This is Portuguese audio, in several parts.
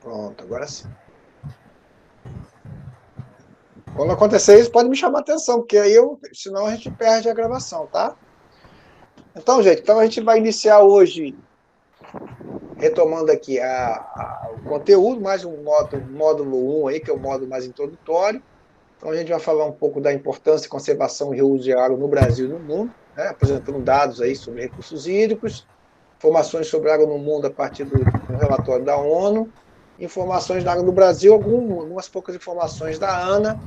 Pronto, agora sim. Quando acontecer isso, pode me chamar a atenção, porque aí senão a gente perde a gravação, tá? Então, gente, então a gente vai iniciar hoje, retomando aqui o conteúdo, mais um módulo 1 aí, que é o módulo mais introdutório. Então a gente vai falar um pouco da importância, conservação e reuso de água no Brasil e no mundo, né? Apresentando dados aí sobre recursos hídricos, informações sobre água no mundo a partir do relatório da ONU, informações da água no Brasil, algumas poucas informações da ANA,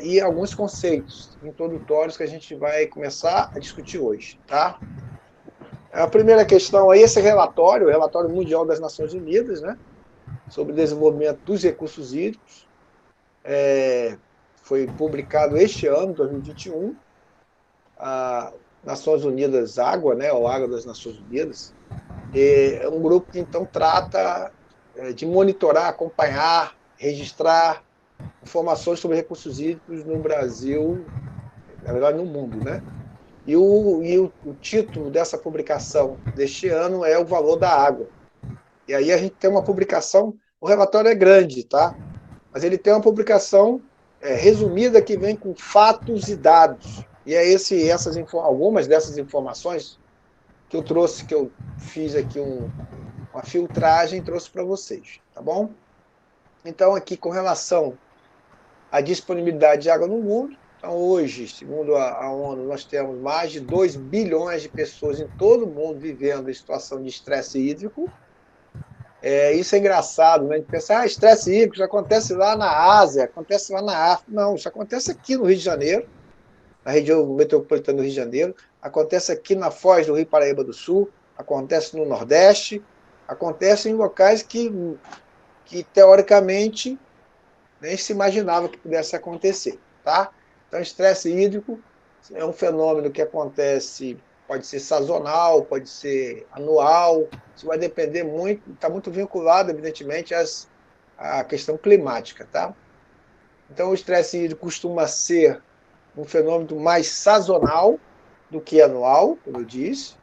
e alguns conceitos introdutórios que a gente vai começar a discutir hoje, tá? A primeira questão aí, esse relatório, o Relatório Mundial das Nações Unidas, né, sobre o desenvolvimento dos recursos hídricos, foi publicado este ano, 2021, a Nações Unidas Água, né, ou Água das Nações Unidas, é um grupo que então trata de monitorar, acompanhar, registrar informações sobre recursos hídricos no Brasil, na verdade no mundo, né? E o título dessa publicação deste ano é O Valor da Água. E aí a gente tem uma publicação, o relatório é grande, tá? Mas ele tem uma publicação resumida que vem com fatos e dados. E é algumas dessas informações que eu trouxe, que eu fiz aqui uma filtragem e trouxe para vocês, tá bom? Então, aqui com relação à disponibilidade de água no mundo, então hoje, segundo a ONU, nós temos mais de 2 bilhões de pessoas em todo o mundo vivendo em situação de estresse hídrico. Isso é engraçado, né? A gente pensa, estresse hídrico, isso acontece lá na Ásia, acontece lá na África. Não, isso acontece aqui no Rio de Janeiro, na região metropolitana do Rio de Janeiro, acontece aqui na Foz do Rio Paraíba do Sul, acontece no Nordeste, acontece em locais que teoricamente, nem se imaginava que pudesse acontecer, tá? Então, estresse hídrico é um fenômeno que acontece, pode ser sazonal, pode ser anual, isso vai depender muito, está muito vinculado, evidentemente, à questão climática, tá? Então, o estresse hídrico costuma ser um fenômeno mais sazonal do que anual, como eu disse,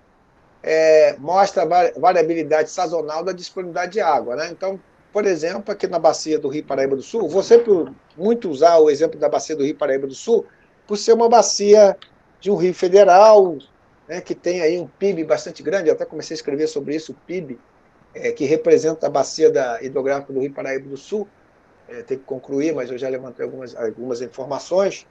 mostra a variabilidade sazonal da disponibilidade de água, né? Então, por exemplo, aqui na bacia do Rio Paraíba do Sul, vou sempre muito usar o exemplo da bacia do Rio Paraíba do Sul, por ser uma bacia de um rio federal, né, que tem aí um PIB bastante grande, eu até comecei a escrever sobre isso, o PIB, que representa a bacia hidrográfica do Rio Paraíba do Sul, tem que concluir, mas eu já levantei algumas informações,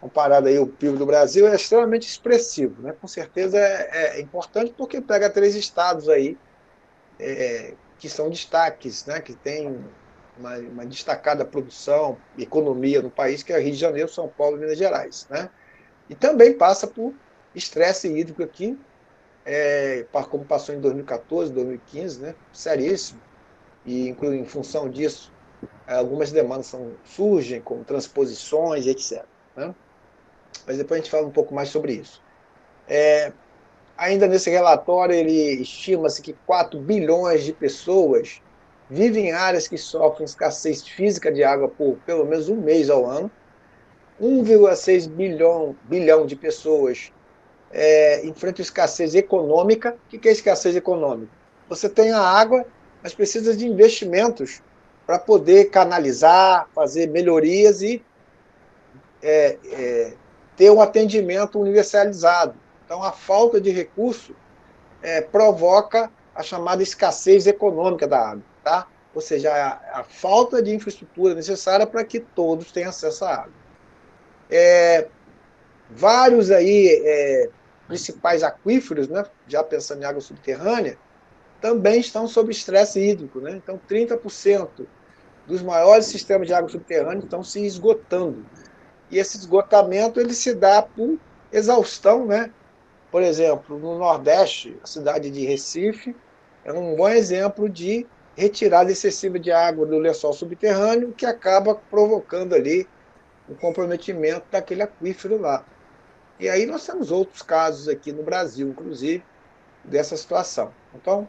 comparado aí o PIB do Brasil, é extremamente expressivo, né? Com certeza é importante porque pega 3 estados aí que são destaques, né? Que tem uma destacada produção, economia no país, que é Rio de Janeiro, São Paulo e Minas Gerais, né? E também passa por estresse hídrico aqui, como passou em 2014, 2015, né? Seríssimo. E, inclusive, em função disso, algumas demandas surgem, como transposições, etc. Né? Mas depois a gente fala um pouco mais sobre isso. Ainda nesse relatório, ele estima-se que 4 bilhões de pessoas vivem em áreas que sofrem escassez física de água por pelo menos um mês ao ano. 1,6 bilhão de pessoas enfrentam escassez econômica. O que é escassez econômica? Você tem a água, mas precisa de investimentos para poder canalizar, fazer melhorias e ter um atendimento universalizado. Então, a falta de recurso provoca a chamada escassez econômica da água, tá? Ou seja, a falta de infraestrutura necessária para que todos tenham acesso à água. Vários aí principais aquíferos, né, já pensando em água subterrânea, também estão sob estresse hídrico, né? Então, 30% dos maiores sistemas de água subterrânea estão se esgotando. E esse esgotamento ele se dá por exaustão, né? Por exemplo, no Nordeste, a cidade de Recife é um bom exemplo de retirada excessiva de água do lençol subterrâneo, que acaba provocando ali o comprometimento daquele aquífero lá. E aí nós temos outros casos aqui no Brasil, inclusive, dessa situação. Então,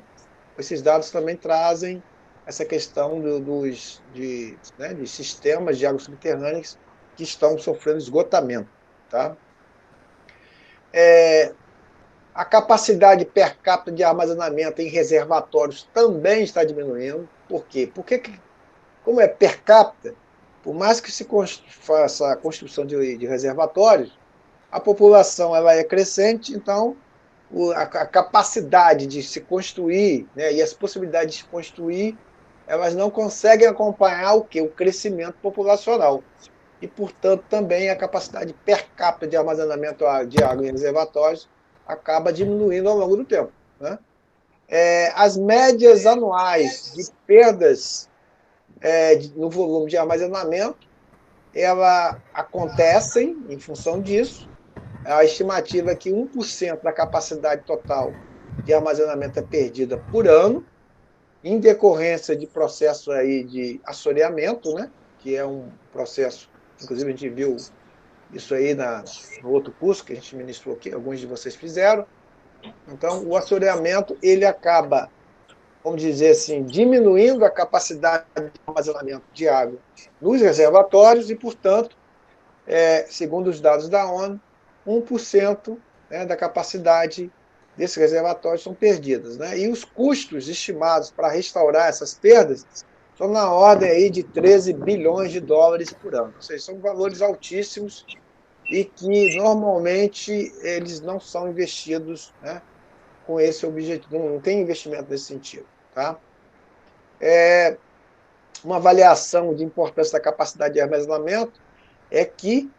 esses dados também trazem essa questão de sistemas de água subterrâneas que estão sofrendo esgotamento. Tá? A capacidade per capita de armazenamento em reservatórios também está diminuindo. Por quê? Porque, como é per capita, por mais que se faça a construção de reservatórios, a população ela é crescente, então a capacidade de se construir, né, e as possibilidades de se construir, elas não conseguem acompanhar o que? O crescimento populacional. E, portanto, também a capacidade per capita de armazenamento de água em reservatórios acaba diminuindo ao longo do tempo. Né? As médias anuais de perdas no volume de armazenamento, ela acontecem em função disso. A estimativa é que 1% da capacidade total de armazenamento é perdida por ano, em decorrência de processo aí de assoreamento, né? Que é um processo, inclusive a gente viu isso aí no outro curso que a gente ministrou aqui, alguns de vocês fizeram. Então, o assoreamento ele acaba, vamos dizer assim, diminuindo a capacidade de armazenamento de água nos reservatórios e, portanto, segundo os dados da ONU, 1%, né, da capacidade desses reservatórios são perdidas. Né? E os custos estimados para restaurar essas perdas são na ordem aí de 13 bilhões de dólares por ano. Ou seja, são valores altíssimos e que, normalmente, eles não são investidos, né, com esse objetivo, não tem investimento nesse sentido. Tá? Uma avaliação de importância da capacidade de armazenamento é que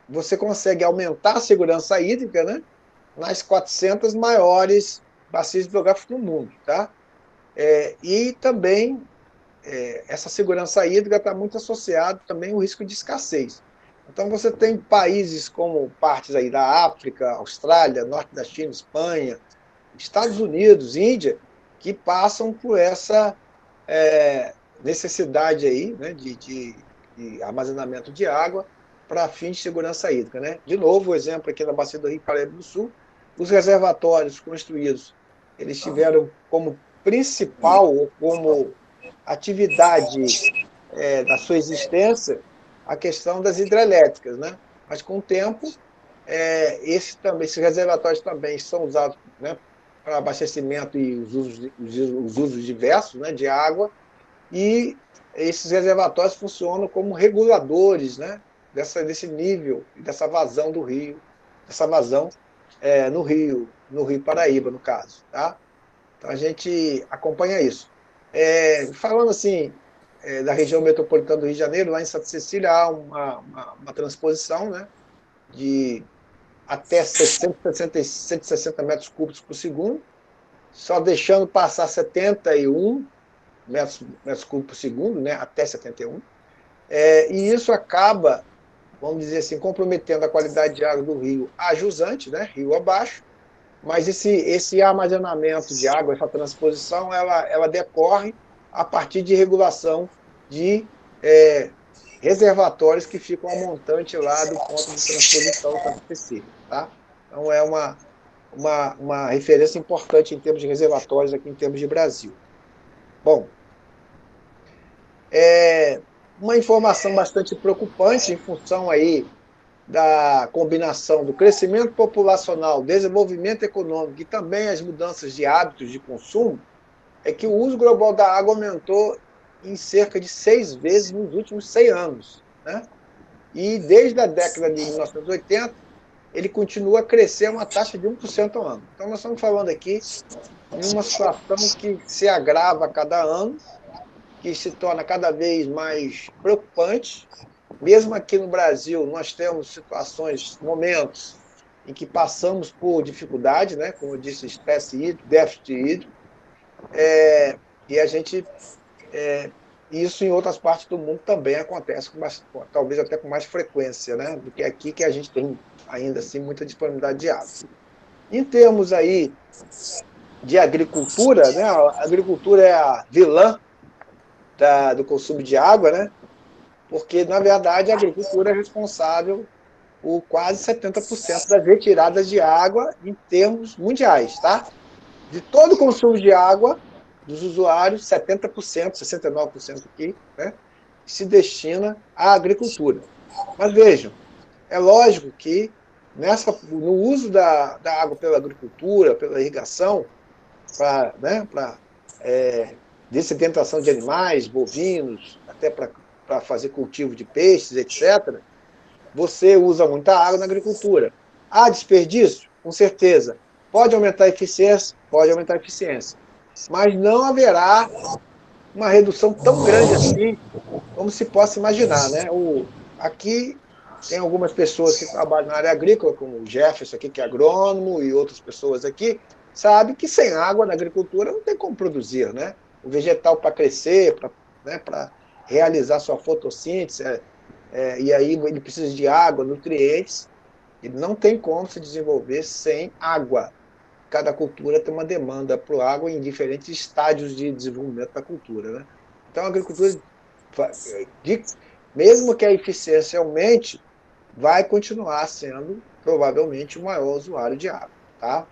você consegue aumentar a segurança hídrica, né, nas 400 maiores bacias hidrográficas do mundo. Tá? E também essa segurança hídrica está muito associada também ao risco de escassez. Então, você tem países como partes aí da África, Austrália, norte da China, Espanha, Estados Unidos, Índia, que passam por essa necessidade aí, né, de armazenamento de água para fins de segurança hídrica. Né? De novo, o exemplo aqui da Bacia do Rio Paraíba do Sul, os reservatórios construídos, eles tiveram como principal ou como atividade da sua existência a questão das hidrelétricas. Né? Mas, com o tempo, esses reservatórios também são usados, né, para abastecimento e os usos diversos, né, de água, e esses reservatórios funcionam como reguladores, né, desse nível, dessa vazão do rio, dessa vazão no Rio Paraíba, no caso. Tá? Então, a gente acompanha isso. Falando assim, da região metropolitana do Rio de Janeiro, lá em Santa Cecília, há uma transposição, né, de até 160 metros cúbicos por segundo, só deixando passar 71 metros cúbicos por segundo, né, até 71. E isso acaba, vamos dizer assim, comprometendo a qualidade de água do rio a jusante, né, rio abaixo, mas esse armazenamento de água, essa transposição, ela decorre a partir de regulação de reservatórios que ficam a montante lá do ponto de transposição Santa Cecília. Tá? Então, é uma referência importante em termos de reservatórios aqui em termos de Brasil. Bom, uma informação bastante preocupante em função aí da combinação do crescimento populacional, desenvolvimento econômico e também as mudanças de hábitos de consumo, é que o uso global da água aumentou em cerca de 6 vezes nos últimos 100 anos. Né? E desde a década de 1980, ele continua a crescer a uma taxa de 1% ao ano. Então, nós estamos falando aqui de uma situação que se agrava a cada ano, que se torna cada vez mais preocupante. Mesmo aqui no Brasil, nós temos situações, momentos, em que passamos por dificuldade, né? Como eu disse, espécie hídrica, déficit hídrico, e a gente, isso em outras partes do mundo também acontece, talvez até com mais frequência, né? Do que aqui, que a gente tem ainda assim muita disponibilidade de água. Em termos aí de agricultura, né? A agricultura é a vilã do consumo de água, né? Porque, na verdade, a agricultura é responsável por quase 70% das retiradas de água em termos mundiais. Tá? De todo o consumo de água dos usuários, 70%, 69% aqui, né, se destina à agricultura. Mas vejam, é lógico que no uso da água pela agricultura, pela irrigação, para dessedentação de animais, bovinos, até para fazer cultivo de peixes, etc., você usa muita água na agricultura. Há desperdício? Com certeza. Pode aumentar a eficiência? Pode aumentar a eficiência. Mas não haverá uma redução tão grande assim como se possa imaginar. Né? Aqui tem algumas pessoas que trabalham na área agrícola, como o Jefferson aqui, que é agrônomo, e outras pessoas aqui, sabe que sem água na agricultura não tem como produzir. Né? O vegetal para crescer, para realizar sua fotossíntese, e aí ele precisa de água, nutrientes, e não tem como se desenvolver sem água. Cada cultura tem uma demanda por água em diferentes estágios de desenvolvimento da cultura. Né? Então, a agricultura, mesmo que a eficiência aumente, vai continuar sendo, provavelmente, o maior usuário de água. Tá?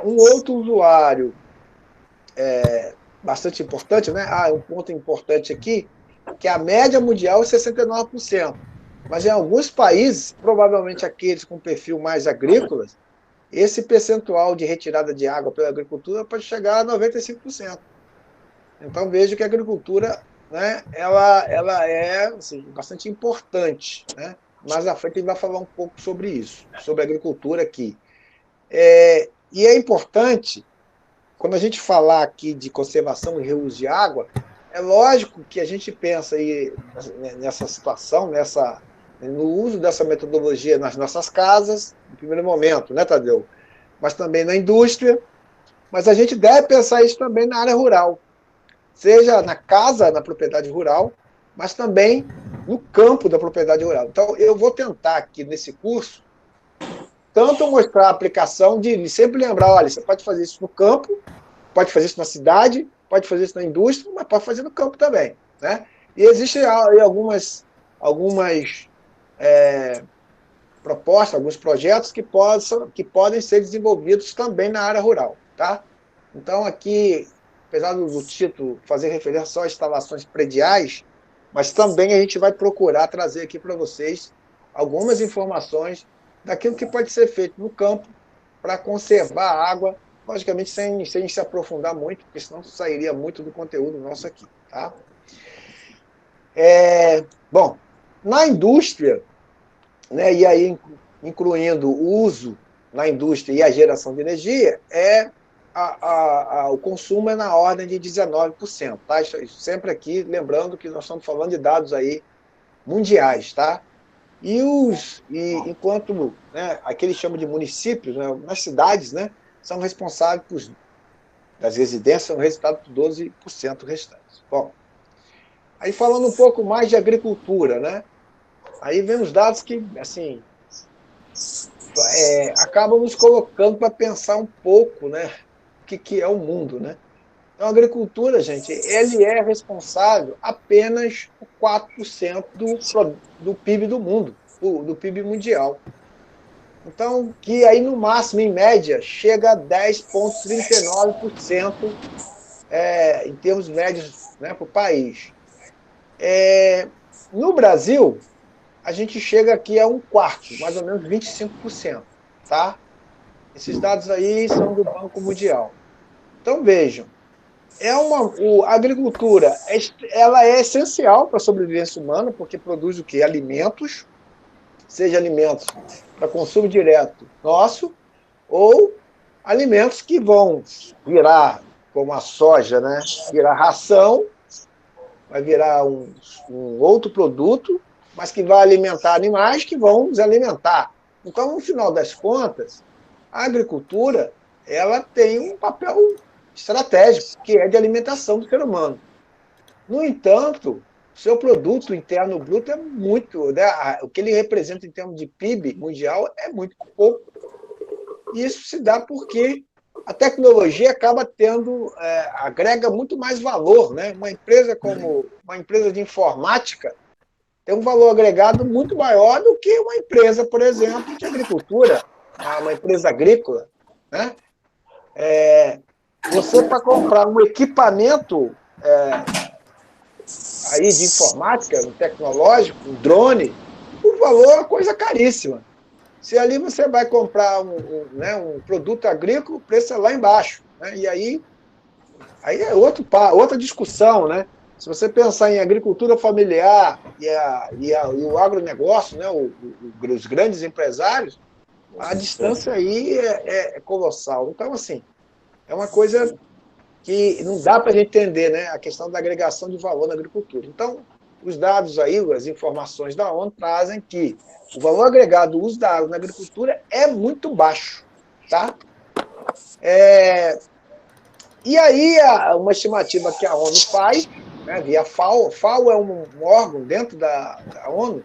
Um outro usuário bastante importante, né? Um ponto importante aqui, que a média mundial é 69%. Mas em alguns países, provavelmente aqueles com perfil mais agrícolas, esse percentual de retirada de água pela agricultura pode chegar a 95%. Então, vejo que a agricultura, né, ela é assim, bastante importante. Né? Mais à frente, a gente vai falar um pouco sobre isso, sobre a agricultura aqui. E é importante, quando a gente falar aqui de conservação e reuso de água, é lógico que a gente pensa aí nessa situação, no uso dessa metodologia nas nossas casas, no primeiro momento, né, Tadeu? Mas também na indústria, mas a gente deve pensar isso também na área rural, seja na casa, na propriedade rural, mas também no campo da propriedade rural. Então, eu vou tentar aqui nesse curso, tanto mostrar a aplicação de sempre lembrar, olha, você pode fazer isso no campo, pode fazer isso na cidade, pode fazer isso na indústria, mas pode fazer no campo também. Né? E existem algumas propostas, alguns projetos que podem ser desenvolvidos também na área rural. Tá? Então, aqui, apesar do título fazer referência só a instalações prediais, mas também a gente vai procurar trazer aqui para vocês algumas informações daquilo que pode ser feito no campo para conservar a água, logicamente sem se aprofundar muito, porque senão sairia muito do conteúdo nosso aqui. Tá? Bom, na indústria, né, e aí incluindo o uso na indústria e a geração de energia, o consumo é na ordem de 19%. Tá? Isso sempre aqui, lembrando que nós estamos falando de dados aí mundiais. Tá? E enquanto, né, aqui eles chamam de municípios, né, nas cidades, né, são responsáveis das residências, são resultados por 12% restantes. Bom, aí falando um pouco mais de agricultura, né, aí vem os dados que, assim, acabam nos colocando para pensar um pouco, né, o que é o mundo, né. Então, a agricultura, gente, ele é responsável apenas por 4% do PIB do mundo, do PIB mundial. Então, que aí, no máximo, em média, chega a 10,39% em termos médios, né, para o país. No Brasil, a gente chega aqui a um quarto, mais ou menos 25%. Tá? Esses dados aí são do Banco Mundial. Então, vejam, a agricultura ela é essencial para a sobrevivência humana, porque produz o quê? Alimentos, seja alimentos para consumo direto nosso, ou alimentos que vão virar, como a soja, né? Virar ração, vai virar um outro produto, mas que vai alimentar animais que vão nos alimentar. Então, no final das contas, a agricultura ela tem um papel estratégico, que é de alimentação do ser humano. No entanto, o seu produto interno bruto é muito, né, o que ele representa em termos de PIB mundial é muito pouco. E isso se dá porque a tecnologia acaba agrega muito mais valor. Né? Uma empresa como uma empresa de informática tem um valor agregado muito maior do que uma empresa, por exemplo, de agricultura, uma empresa agrícola. Né? Você, para comprar um equipamento aí de informática, um tecnológico, um drone, o valor é uma coisa caríssima. Se ali você vai comprar um produto agrícola, o preço é lá embaixo. Né? E aí Aí é outra discussão, né? Se você pensar em agricultura familiar e o agronegócio, né? Os grandes empresários, a distância aí é colossal. Então, assim, é uma coisa que não dá para a gente entender, né? A questão da agregação de valor na agricultura. Então, os dados aí, as informações da ONU trazem que o valor agregado do uso da água na agricultura é muito baixo, tá? E aí, uma estimativa que a ONU faz, né, via FAO, FAO é um órgão dentro da ONU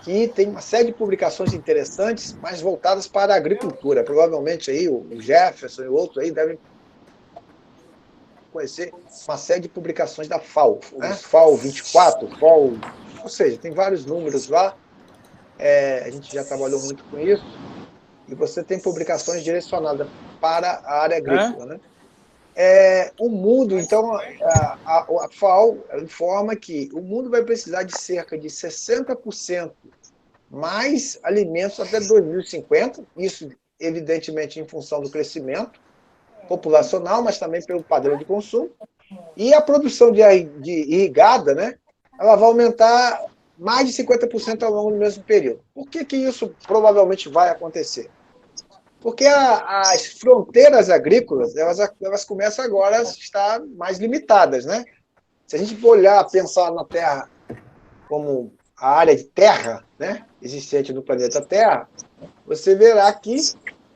que tem uma série de publicações interessantes, mais voltadas para a agricultura. Provavelmente aí o Jefferson e outros aí devem conhecer uma série de publicações da FAO, né? FAO 24, FAO, ou seja, tem vários números lá, a gente já trabalhou muito com isso, e você tem publicações direcionadas para a área agrícola, né? O mundo, então, a FAO informa que o mundo vai precisar de cerca de 60% mais alimentos até 2050, isso evidentemente em função do crescimento populacional, mas também pelo padrão de consumo, e a produção de irrigada, né, ela vai aumentar mais de 50% ao longo do mesmo período. Por que isso provavelmente vai acontecer? Porque as fronteiras agrícolas elas começam agora a estar mais limitadas, né? Se a gente for olhar, pensar na Terra como a área de terra, né, existente no planeta Terra, você verá que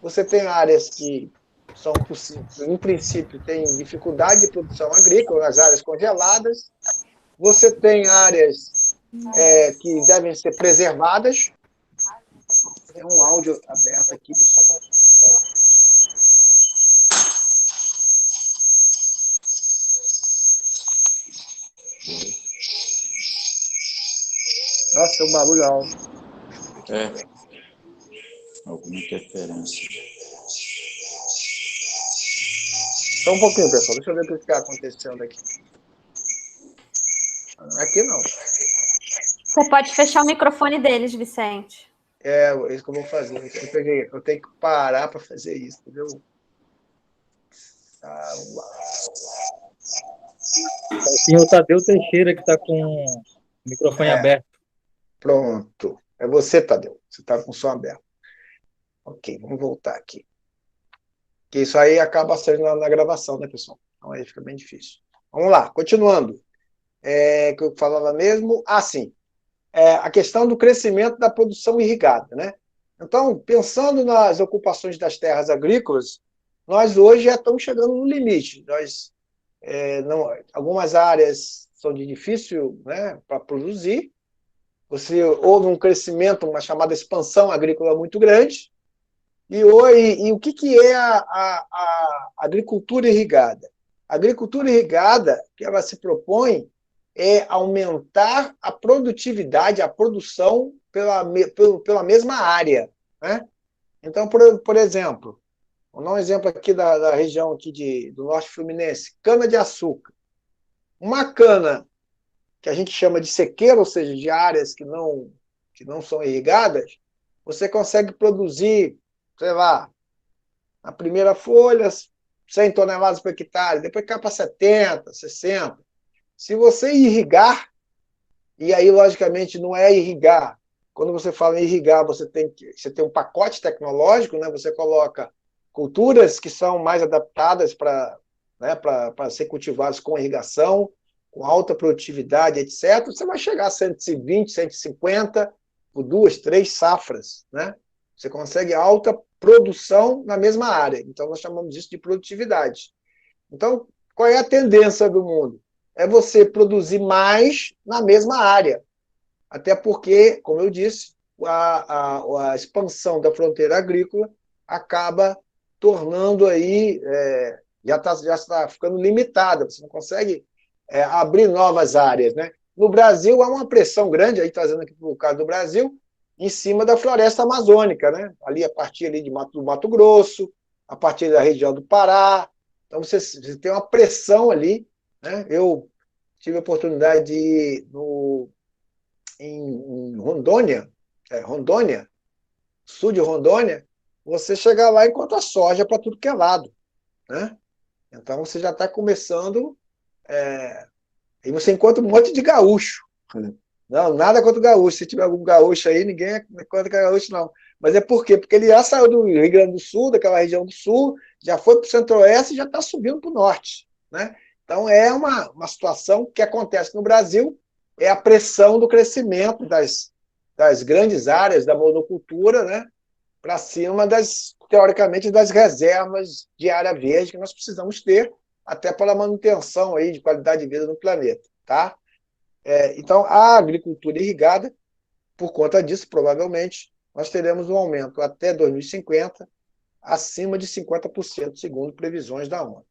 você tem áreas que são possíveis, em princípio, têm dificuldade de produção agrícola, as áreas congeladas. Você tem áreas que devem ser preservadas. Tem um áudio aberto aqui, pessoal. Nossa, tem um barulho alto. Alguma interferência. Só um pouquinho, pessoal. Deixa eu ver o que está acontecendo aqui. Aqui não. Você pode fechar o microfone deles, Vicente. É isso que eu vou fazer. Eu tenho que parar para fazer isso, entendeu? Tem o Tadeu Teixeira que está com o microfone aberto. Pronto. É você, Tadeu. Você está com o som aberto. Ok, vamos voltar aqui. Que isso aí acaba saindo na gravação, né, pessoal? Então aí fica bem difícil. Vamos lá, continuando. Que eu falava mesmo? Sim. A questão do crescimento da produção irrigada, né? Então, pensando nas ocupações das terras agrícolas, nós hoje já estamos chegando no limite. Algumas áreas são de difícil, né, para produzir. Houve um crescimento, uma chamada expansão agrícola muito grande. E o que é a agricultura irrigada? A agricultura irrigada, que ela se propõe é aumentar a produtividade, a produção pela mesma área, né? Então, por exemplo, vou dar um exemplo aqui da região aqui do Norte Fluminense, cana-de-açúcar. Uma cana que a gente chama de sequeira, ou seja, de áreas que não são irrigadas, você consegue produzir, sei lá, na primeira folha, 100 toneladas por hectare, depois cai para 70, 60. Se você irrigar, e aí, logicamente, não é irrigar. Quando você fala em irrigar, você tem um pacote tecnológico, né? Você coloca culturas que são mais adaptadas para ser cultivadas com irrigação, com alta produtividade, etc. Você vai chegar a 120, 150 por 2, 3 safras, né? Você consegue alta produção na mesma área. Então, nós chamamos isso de produtividade. Então, qual é a tendência do mundo? É você produzir mais na mesma área. Até porque, como eu disse, a expansão da fronteira agrícola acaba tornando aí, já está ficando limitada, você não consegue abrir novas áreas, né? No Brasil, há uma pressão grande, aí trazendo aqui para o caso do Brasil, em cima da floresta amazônica, né? Ali a partir ali do Mato Grosso, a partir da região do Pará. Então, você tem uma pressão ali, né? Eu tive a oportunidade de ir em Rondônia, Rondônia, sul de Rondônia, você chegar lá e encontra soja para tudo que é lado, né? Então, você já está começando... e você encontra um monte de gaúcho. Não, nada contra o gaúcho. Se tiver algum gaúcho aí, ninguém é contra o gaúcho, não. Mas é por quê? Porque ele já saiu do Rio Grande do Sul, daquela região do Sul, já foi para o Centro-Oeste e já está subindo para o Norte. Né? Então, é uma situação que acontece no Brasil, é a pressão do crescimento das grandes áreas da monocultura, né? Para cima teoricamente, das reservas de área verde que nós precisamos ter, até para a manutenção aí de qualidade de vida no planeta. Tá? Então, a agricultura irrigada, por conta disso, provavelmente, nós teremos um aumento até 2050 acima de 50%, segundo previsões da ONU.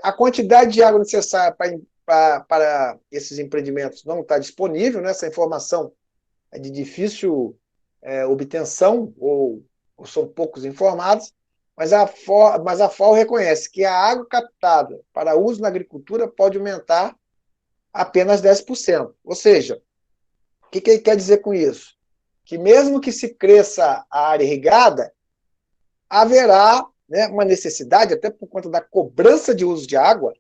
A quantidade de água necessária para esses empreendimentos não está disponível, né? Essa informação é de difícil obtenção, ou são poucos informados, mas a FAO reconhece que a água captada para uso na agricultura pode aumentar apenas 10%. Ou seja, o que ele quer dizer com isso? Que mesmo que se cresça a área irrigada, haverá, né, uma necessidade, até por conta da cobrança de uso de água,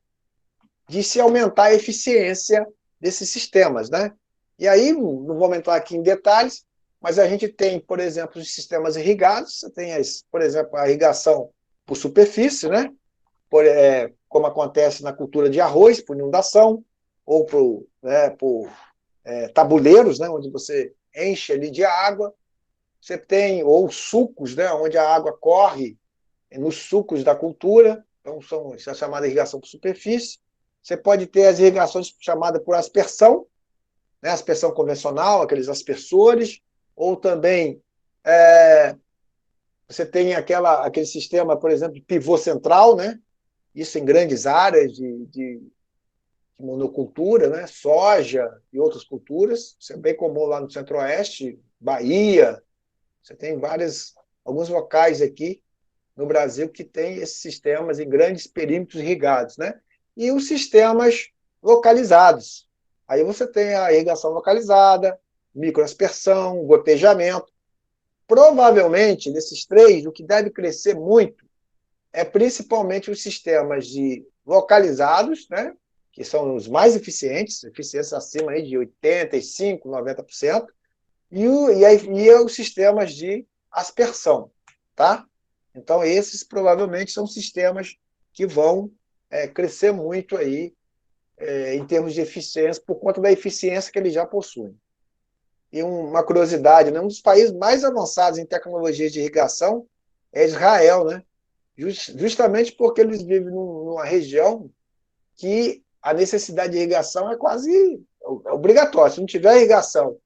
de se aumentar a eficiência desses sistemas. Né? E aí, não vou entrar aqui em detalhes, mas a gente tem, por exemplo, os sistemas irrigados, você tem, por exemplo, a irrigação por superfície, né? Como acontece na cultura de arroz, por inundação, ou por tabuleiros, né, onde você enche ali de água. Você tem, ou sucos, né, onde a água corre nos sucos da cultura, então isso é chamada irrigação por superfície. Você pode ter as irrigações chamadas por aspersão, né, aspersão convencional, aqueles aspersores, ou também você tem aquele sistema, por exemplo, de pivô central, né, isso em grandes áreas de monocultura, né, soja e outras culturas. Isso é bem comum lá no Centro-Oeste, Bahia. Você tem alguns locais aqui no Brasil que tem esses sistemas em grandes perímetros irrigados, né? E os sistemas localizados. Aí você tem a irrigação localizada, microaspersão, gotejamento. Provavelmente, desses três, o que deve crescer muito é principalmente os sistemas localizados, né? Que são os mais eficientes, eficiência acima aí de 85%, 90%, e os sistemas de aspersão. Tá? Então, esses provavelmente são sistemas que vão crescer muito aí, em termos de eficiência, por conta da eficiência que eles já possuem. E uma curiosidade, né? Um dos países mais avançados em tecnologias de irrigação é Israel, né? Justamente porque eles vivem numa região que a necessidade de irrigação é quase obrigatória. Se não tiver irrigação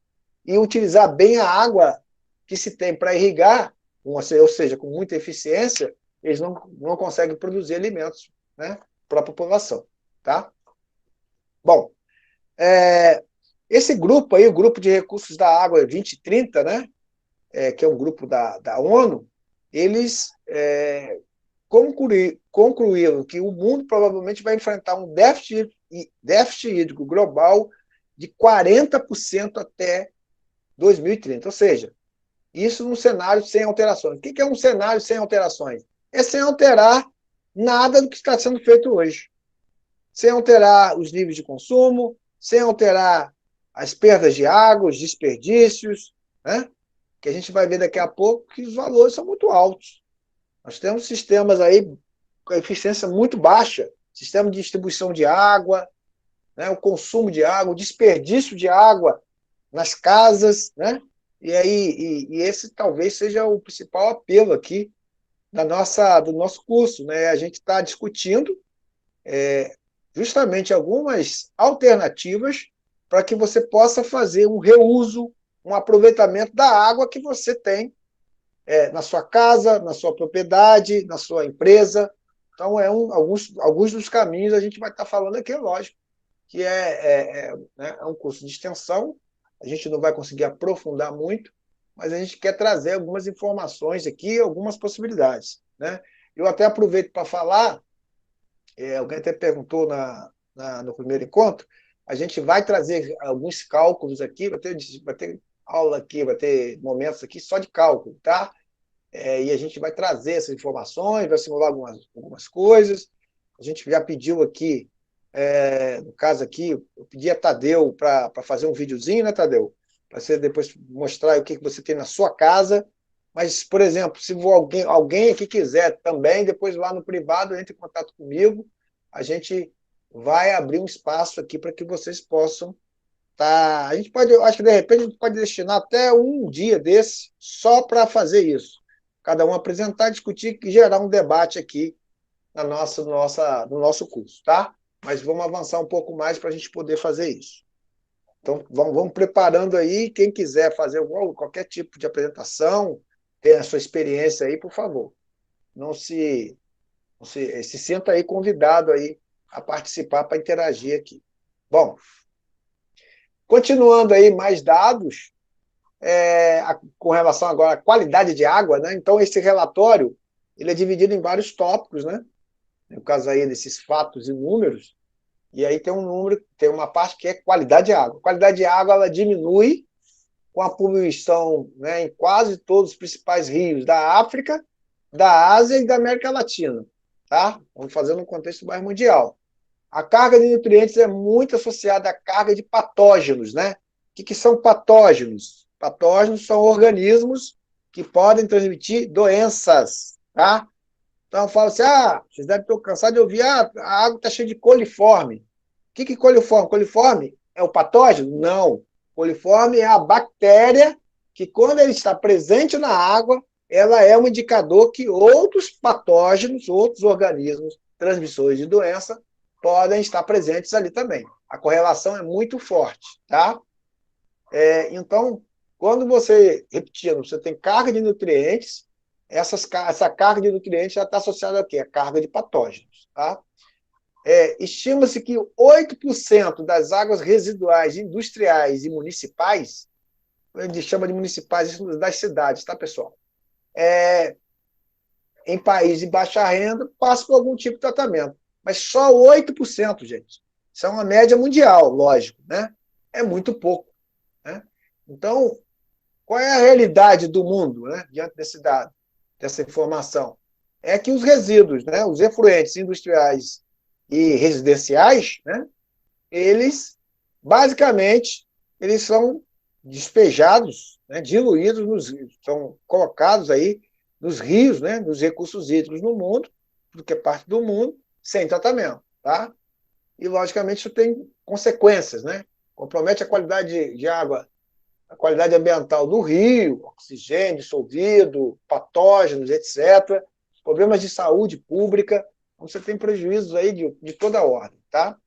e utilizar bem a água que se tem para irrigar, ou seja, com muita eficiência, eles não conseguem produzir alimentos, né, para a população. Tá? Bom, esse grupo aí, o Grupo de Recursos da Água 2030, né, que é um grupo da ONU, eles concluíram que o mundo provavelmente vai enfrentar um déficit hídrico global de 40% até 2030. Ou seja, isso num cenário sem alterações. O que é um cenário sem alterações? É sem alterar nada do que está sendo feito hoje. Sem alterar os níveis de consumo, sem alterar as perdas de água, os desperdícios, né? Que a gente vai ver daqui a pouco que os valores são muito altos. Nós temos sistemas aí com eficiência muito baixa, sistema de distribuição de água, né, o consumo de água, o desperdício de água nas casas, né? E esse talvez seja o principal apelo aqui do nosso curso, né? A gente está discutindo justamente algumas alternativas para que você possa fazer um reuso, um aproveitamento da água que você tem na sua casa, na sua propriedade, na sua empresa. Então, alguns dos caminhos a gente vai estar falando aqui, lógico, que né, é um curso de extensão, a gente não vai conseguir aprofundar muito, mas a gente quer trazer algumas informações aqui, algumas possibilidades. Né? Eu até aproveito para falar, alguém até perguntou no primeiro encontro, a gente vai trazer alguns cálculos aqui, vai ter aula aqui, vai ter momentos aqui só de cálculo, tá? e a gente vai trazer essas informações, vai simular algumas coisas. A gente já pediu aqui, no caso aqui, eu pedi a Tadeu para fazer um videozinho, né, Tadeu? Para você depois mostrar o que você tem na sua casa. Mas, por exemplo, se alguém aqui quiser também, depois lá no privado, entre em contato comigo, a gente vai abrir um espaço aqui para que vocês possam estar. A gente pode, eu acho que de repente a gente pode destinar até um dia desse só para fazer isso. Cada um apresentar, discutir e gerar um debate aqui no nosso curso, tá? Mas vamos avançar um pouco mais para a gente poder fazer isso. Então, vamos preparando aí. Quem quiser fazer qualquer tipo de apresentação, ter a sua experiência aí, por favor. Não se sinta aí convidado aí a participar para interagir aqui. Bom, continuando aí mais dados, com relação agora à qualidade de água, né? Então, esse relatório ele é dividido em vários tópicos, né? No caso aí desses fatos e números, e aí tem uma parte que é qualidade de água. A qualidade de água ela diminui com a poluição, né, em quase todos os principais rios da África, da Ásia e da América Latina. Tá? Vamos fazer no contexto mais mundial. A carga de nutrientes é muito associada à carga de patógenos. Né? O que são patógenos? Patógenos são organismos que podem transmitir doenças. Tá? Então, eu falo assim, vocês devem estar cansados de ouvir, a água está cheia de coliforme. O que é coliforme? Coliforme é o patógeno? Não. Coliforme é a bactéria que, quando ele está presente na água, ela é um indicador que outros patógenos, outros organismos transmissores de doença, podem estar presentes ali também. A correlação é muito forte. Tá? Então, quando repetindo, você tem carga de nutrientes, essa carga de nutrientes já está associada a quê? A carga de patógenos. Tá? Estima-se que 8% das águas residuais industriais e municipais, a gente chama de municipais das cidades, tá, pessoal? Em países de baixa renda, passam por algum tipo de tratamento. Mas só 8%, gente. Isso é uma média mundial, lógico, né? É muito pouco. Né? Então, qual é a realidade do mundo, né, diante desse dado, dessa informação? É que os resíduos, né, os efluentes industriais e residenciais, né, eles, basicamente, eles são despejados, né, diluídos nos rios, são colocados aí nos rios, né, nos recursos hídricos no mundo, porque é parte do mundo, sem tratamento. Tá? E, logicamente, isso tem consequências, né? Compromete a qualidade de água, a qualidade ambiental do rio, oxigênio dissolvido, patógenos, etc. Problemas de saúde pública. Então, você tem prejuízos aí de toda a ordem. Tá?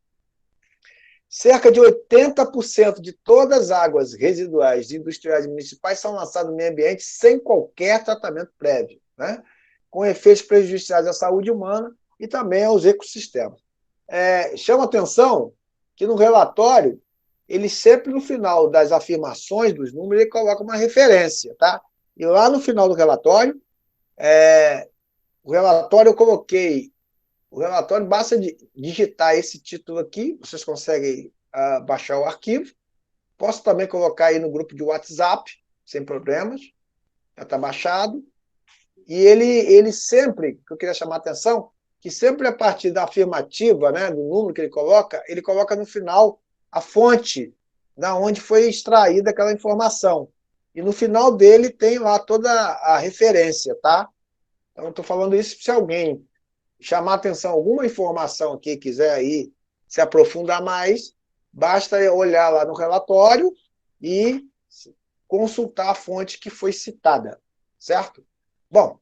Cerca de 80% de todas as águas residuais industriais e municipais são lançadas no meio ambiente sem qualquer tratamento prévio, né? Com efeitos prejudiciais à saúde humana e também aos ecossistemas. Chama atenção que no relatório, ele sempre no final das afirmações dos números, ele coloca uma referência. Tá? E lá no final do relatório, o relatório eu coloquei. O relatório, basta digitar esse título aqui, vocês conseguem baixar o arquivo. Posso também colocar aí no grupo de WhatsApp, sem problemas, já está baixado. E ele sempre, que eu queria chamar a atenção, que sempre a partir da afirmativa, né, do número que ele coloca no final a fonte da onde foi extraída aquela informação. E no final dele tem lá toda a referência. Tá? Então, eu estou falando isso se alguém chamar atenção, alguma informação aqui, quiser aí se aprofundar mais, basta olhar lá no relatório e consultar a fonte que foi citada, certo? Bom,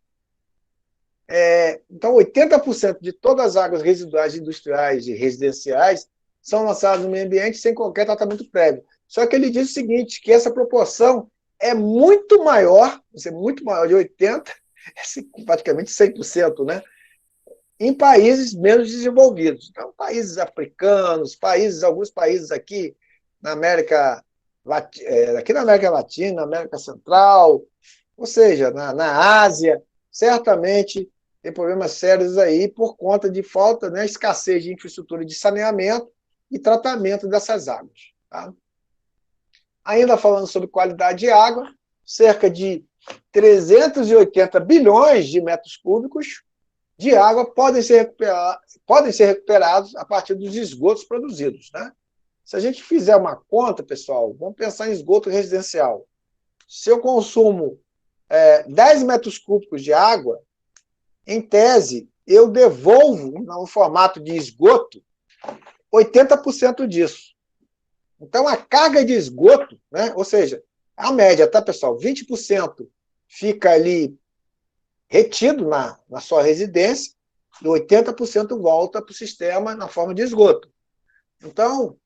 então 80% de todas as águas residuais industriais e residenciais são lançadas no meio ambiente sem qualquer tratamento prévio. Só que ele diz o seguinte, que essa proporção é muito maior de 80%, praticamente 100%, né? Em países menos desenvolvidos. Então, países africanos, alguns países aqui na América Latina, América Central, ou seja, na Ásia, certamente tem problemas sérios aí por conta de falta, né, escassez de infraestrutura de saneamento e tratamento dessas águas. Tá? Ainda falando sobre qualidade de água, cerca de 380 bilhões de metros cúbicos de água podem ser recuperados a partir dos esgotos produzidos, né? Se a gente fizer uma conta, pessoal, vamos pensar em esgoto residencial. Se eu consumo 10 metros cúbicos de água, em tese, eu devolvo, no formato de esgoto, 80% disso. Então, a carga de esgoto, né, ou seja, a média, tá, pessoal? 20% fica ali retido na sua residência e 80% volta para o sistema na forma de esgoto. Então,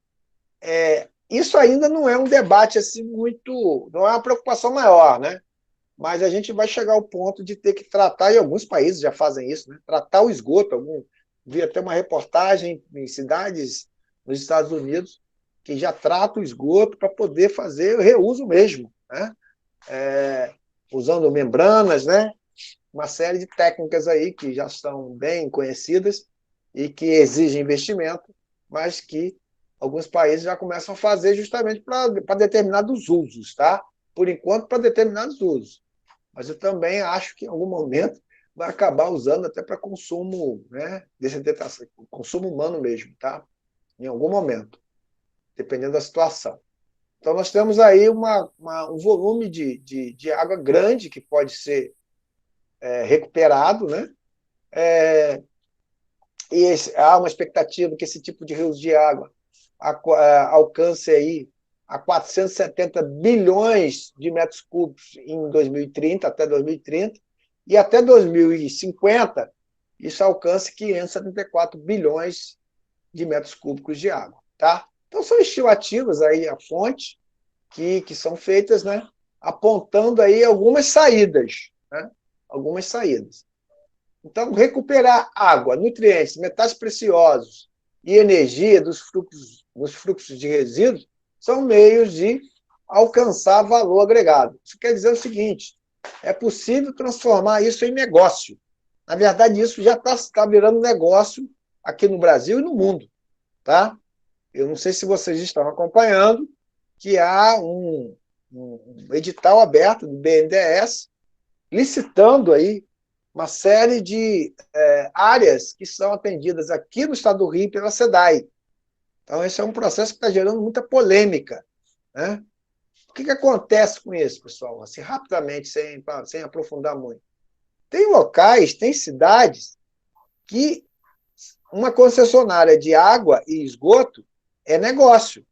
isso ainda não é um debate assim muito... não é uma preocupação maior, né? Mas a gente vai chegar ao ponto de ter que tratar, e alguns países já fazem isso, né? Tratar o esgoto. Vi até uma reportagem em cidades nos Estados Unidos que já trata o esgoto para poder fazer o reuso mesmo, né? Usando membranas, né? Uma série de técnicas aí que já estão bem conhecidas e que exigem investimento, mas que alguns países já começam a fazer justamente para determinados usos, tá? Por enquanto, para determinados usos. Mas eu também acho que em algum momento vai acabar usando até para consumo, né? Consumo humano mesmo, tá? Em algum momento, dependendo da situação. Então, nós temos aí um volume de água grande que pode ser recuperado, né? Há uma expectativa que esse tipo de rios de água alcance aí a 470 bilhões de metros cúbicos em 2030, até 2030, e até 2050 isso alcance 574 bilhões de metros cúbicos de água, tá? Então são estimativas aí a fonte que são feitas, né, apontando aí algumas saídas, né? Algumas saídas. Então, recuperar água, nutrientes, metais preciosos e energia dos fluxos de resíduos são meios de alcançar valor agregado. Isso quer dizer o seguinte, é possível transformar isso em negócio. Na verdade, isso já está virando negócio aqui no Brasil e no mundo, tá? Eu não sei se vocês estão acompanhando que há um edital aberto do BNDES licitando aí uma série de áreas que são atendidas aqui no estado do Rio pela SEDAI. Então, esse é um processo que está gerando muita polêmica, né? O que acontece com isso, pessoal? Assim, rapidamente, sem aprofundar muito. Tem locais, tem cidades que uma concessionária de água e esgoto é negócio.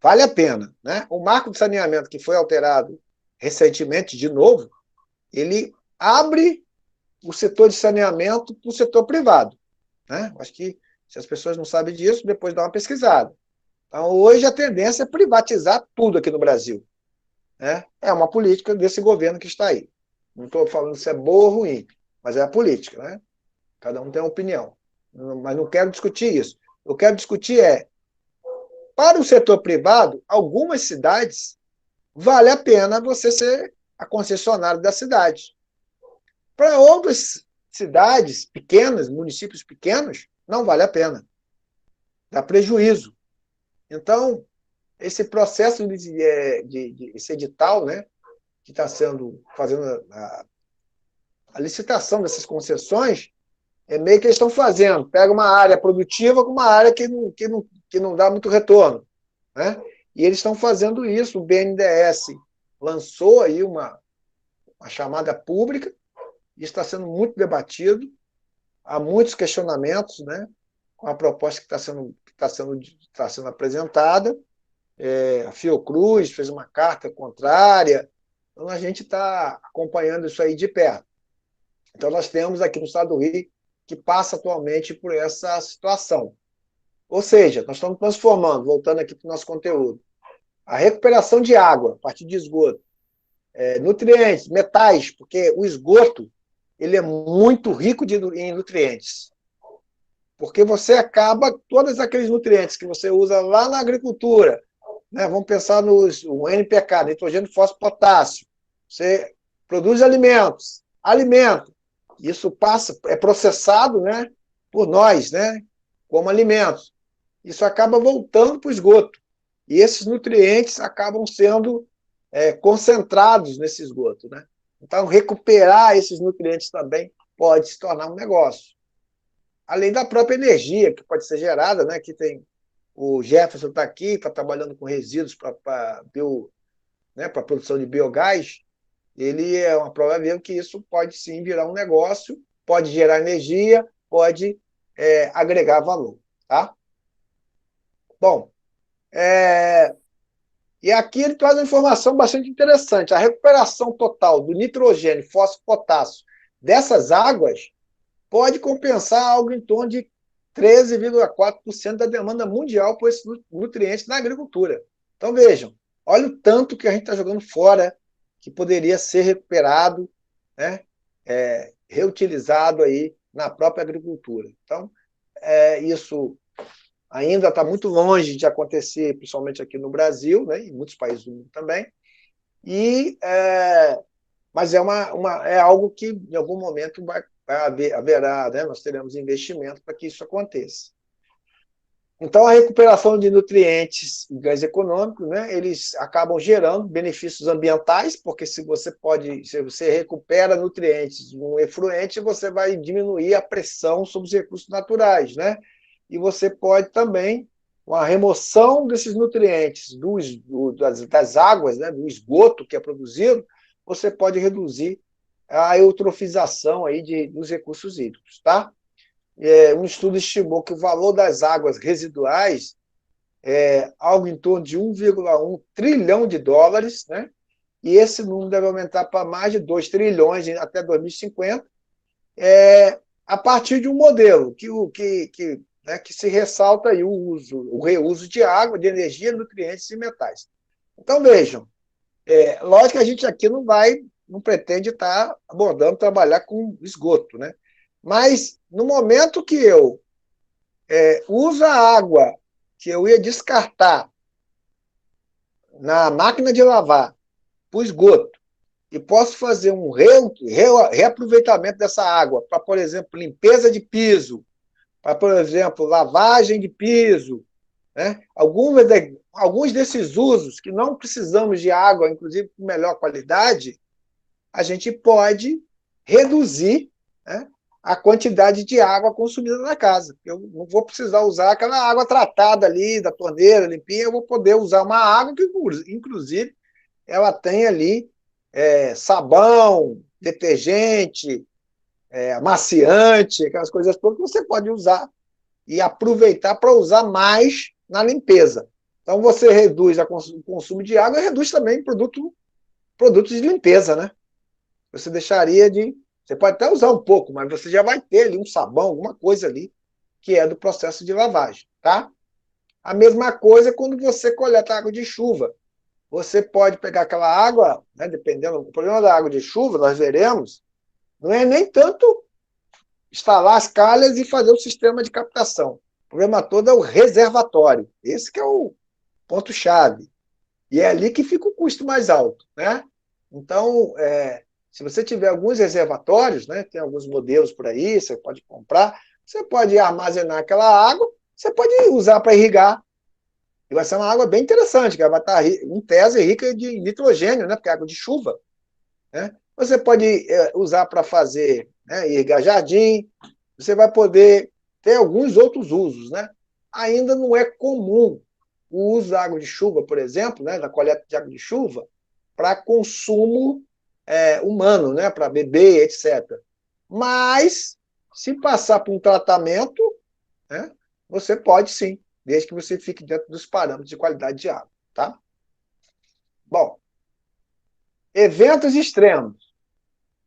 Vale a pena, né? O marco de saneamento que foi alterado recentemente, de novo, ele abre o setor de saneamento para o setor privado, né? Acho que, se as pessoas não sabem disso, depois dá uma pesquisada. Então, hoje, a tendência é privatizar tudo aqui no Brasil, né? É uma política desse governo que está aí. Não estou falando se é boa ou ruim, mas é a política, né? Cada um tem uma opinião. Mas não quero discutir isso. Eu quero discutir para o setor privado, algumas cidades, vale a pena você ser a concessionária da cidade. Para outras cidades pequenas, municípios pequenos, não vale a pena. Dá prejuízo. Então, esse processo esse edital, né, que está fazendo a licitação dessas concessões, é meio que eles estão fazendo. Pega uma área produtiva com uma área que não dá muito retorno, né? E eles estão fazendo isso. O BNDES lançou aí uma chamada pública, e está sendo muito debatido, há muitos questionamentos, né, com a proposta que está sendo apresentada. A Fiocruz fez uma carta contrária, então a gente está acompanhando isso aí de perto. Então nós temos aqui no estado do Rio que passa atualmente por essa situação. Ou seja, nós estamos transformando, voltando aqui para o nosso conteúdo, a recuperação de água a partir de esgoto, nutrientes, metais, porque o esgoto ele é muito rico em nutrientes. Porque você acaba todos aqueles nutrientes que você usa lá na agricultura, né? Vamos pensar no NPK, nitrogênio, fósforo, potássio. Você produz alimentos, alimenta. Isso é processado, né, por nós, né, como alimentos. Isso acaba voltando para o esgoto. E esses nutrientes acabam sendo concentrados nesse esgoto, né? Então, recuperar esses nutrientes também pode se tornar um negócio. Além da própria energia que pode ser gerada, né? Que tem o Jefferson está aqui, está trabalhando com resíduos para a produção de biogás. Ele é uma prova viva que isso pode sim virar um negócio, pode gerar energia, pode agregar valor. Tá? Bom, e aqui ele traz uma informação bastante interessante. A recuperação total do nitrogênio, fósforo e potássio dessas águas pode compensar algo em torno de 13,4% da demanda mundial por esses nutrientes na agricultura. Então, vejam, olha o tanto que a gente está jogando fora, que poderia ser recuperado, né, reutilizado aí na própria agricultura. Então, isso ainda está muito longe de acontecer, principalmente aqui no Brasil, né, em muitos países do mundo também, mas é algo que, em algum momento, haverá, né, nós teremos investimento para que isso aconteça. Então, a recuperação de nutrientes e ganhos econômicos, né, eles acabam gerando benefícios ambientais, porque se você recupera nutrientes de um efluente, você vai diminuir a pressão sobre os recursos naturais, né? E você pode também, com a remoção desses nutrientes das águas, né, do esgoto que é produzido, você pode reduzir a eutrofização aí dos recursos hídricos, tá? Um estudo estimou que o valor das águas residuais é algo em torno de 1,1 trilhão de dólares, né? E esse número deve aumentar para mais de 2 trilhões até 2050, a partir de um modelo que se ressalta aí o reuso de água, de energia, nutrientes e metais. Então, vejam, lógico que a gente aqui não pretende estar trabalhar com esgoto, né? Mas, no momento que eu uso a água que eu ia descartar na máquina de lavar para o esgoto e posso fazer um reaproveitamento dessa água para, por exemplo, limpeza de piso, para, por exemplo, lavagem de piso, né? Alguns desses usos que não precisamos de água, inclusive com melhor qualidade, a gente pode reduzir, né, a quantidade de água consumida na casa. Eu não vou precisar usar aquela água tratada ali da torneira, limpinha, eu vou poder usar uma água que, inclusive, ela tem ali sabão, detergente, amaciante, aquelas coisas todas que você pode usar e aproveitar para usar mais na limpeza. Então, você reduz o consumo de água e reduz também produtos de limpeza, né? Você deixaria de... Você pode até usar um pouco, mas você já vai ter ali um sabão, alguma coisa ali, que é do processo de lavagem, tá? A mesma coisa quando você coleta água de chuva. Você pode pegar aquela água, né, dependendo... O problema da água de chuva, nós veremos, não é nem tanto instalar as calhas e fazer o sistema de captação. O problema todo é o reservatório. Esse que é o ponto-chave. E é ali que fica o custo mais alto, né? Então, se você tiver alguns reservatórios, né, tem alguns modelos por aí, você pode comprar, você pode armazenar aquela água, você pode usar para irrigar. E vai ser uma água bem interessante, que ela vai estar, em tese, rica de nitrogênio, né, porque é água de chuva, né? Você pode usar para fazer, né, irrigar jardim, você vai poder ter alguns outros usos, né? Ainda não é comum o uso da água de chuva, por exemplo, né, da coleta de água de chuva, para consumo humano, né, para beber, etc. Mas, se passar por um tratamento, né, você pode sim, desde que você fique dentro dos parâmetros de qualidade de água. Tá? Bom, eventos extremos.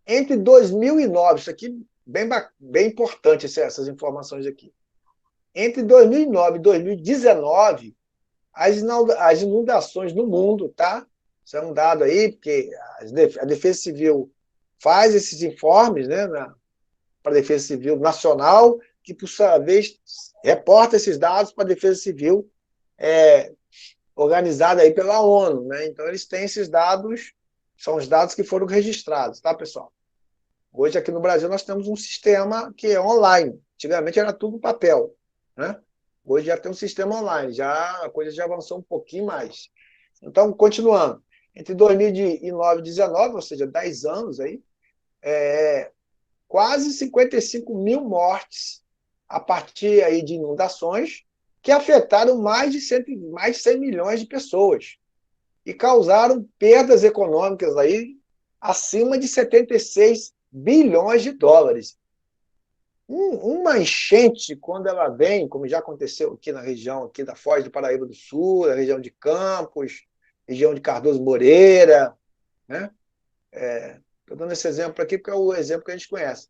Entre 2009, isso aqui bem importante, essas informações aqui. Entre 2009 e 2019, as inundações no mundo, tá? Isso é um dado aí, porque a Defesa Civil faz esses informes, né, para a Defesa Civil Nacional, que, por sua vez, reporta esses dados para a Defesa Civil organizada aí pela ONU, né? Então, eles têm esses dados, são os dados que foram registrados, tá, pessoal? Hoje, aqui no Brasil, nós temos um sistema que é online. Antigamente era tudo papel, né? Hoje já tem um sistema online, a coisa já avançou um pouquinho mais. Então, continuando. Entre 2009 e 2019, ou seja, 10 anos aí, quase 55 mil mortes a partir aí de inundações que afetaram mais de 100 milhões de pessoas e causaram perdas econômicas aí acima de 76 bilhões de dólares. Uma enchente, quando ela vem, como já aconteceu aqui na região aqui da Foz do Paraíba do Sul, na região de Campos, região de Cardoso Moreira, né? Estou dando esse exemplo aqui porque é o exemplo que a gente conhece.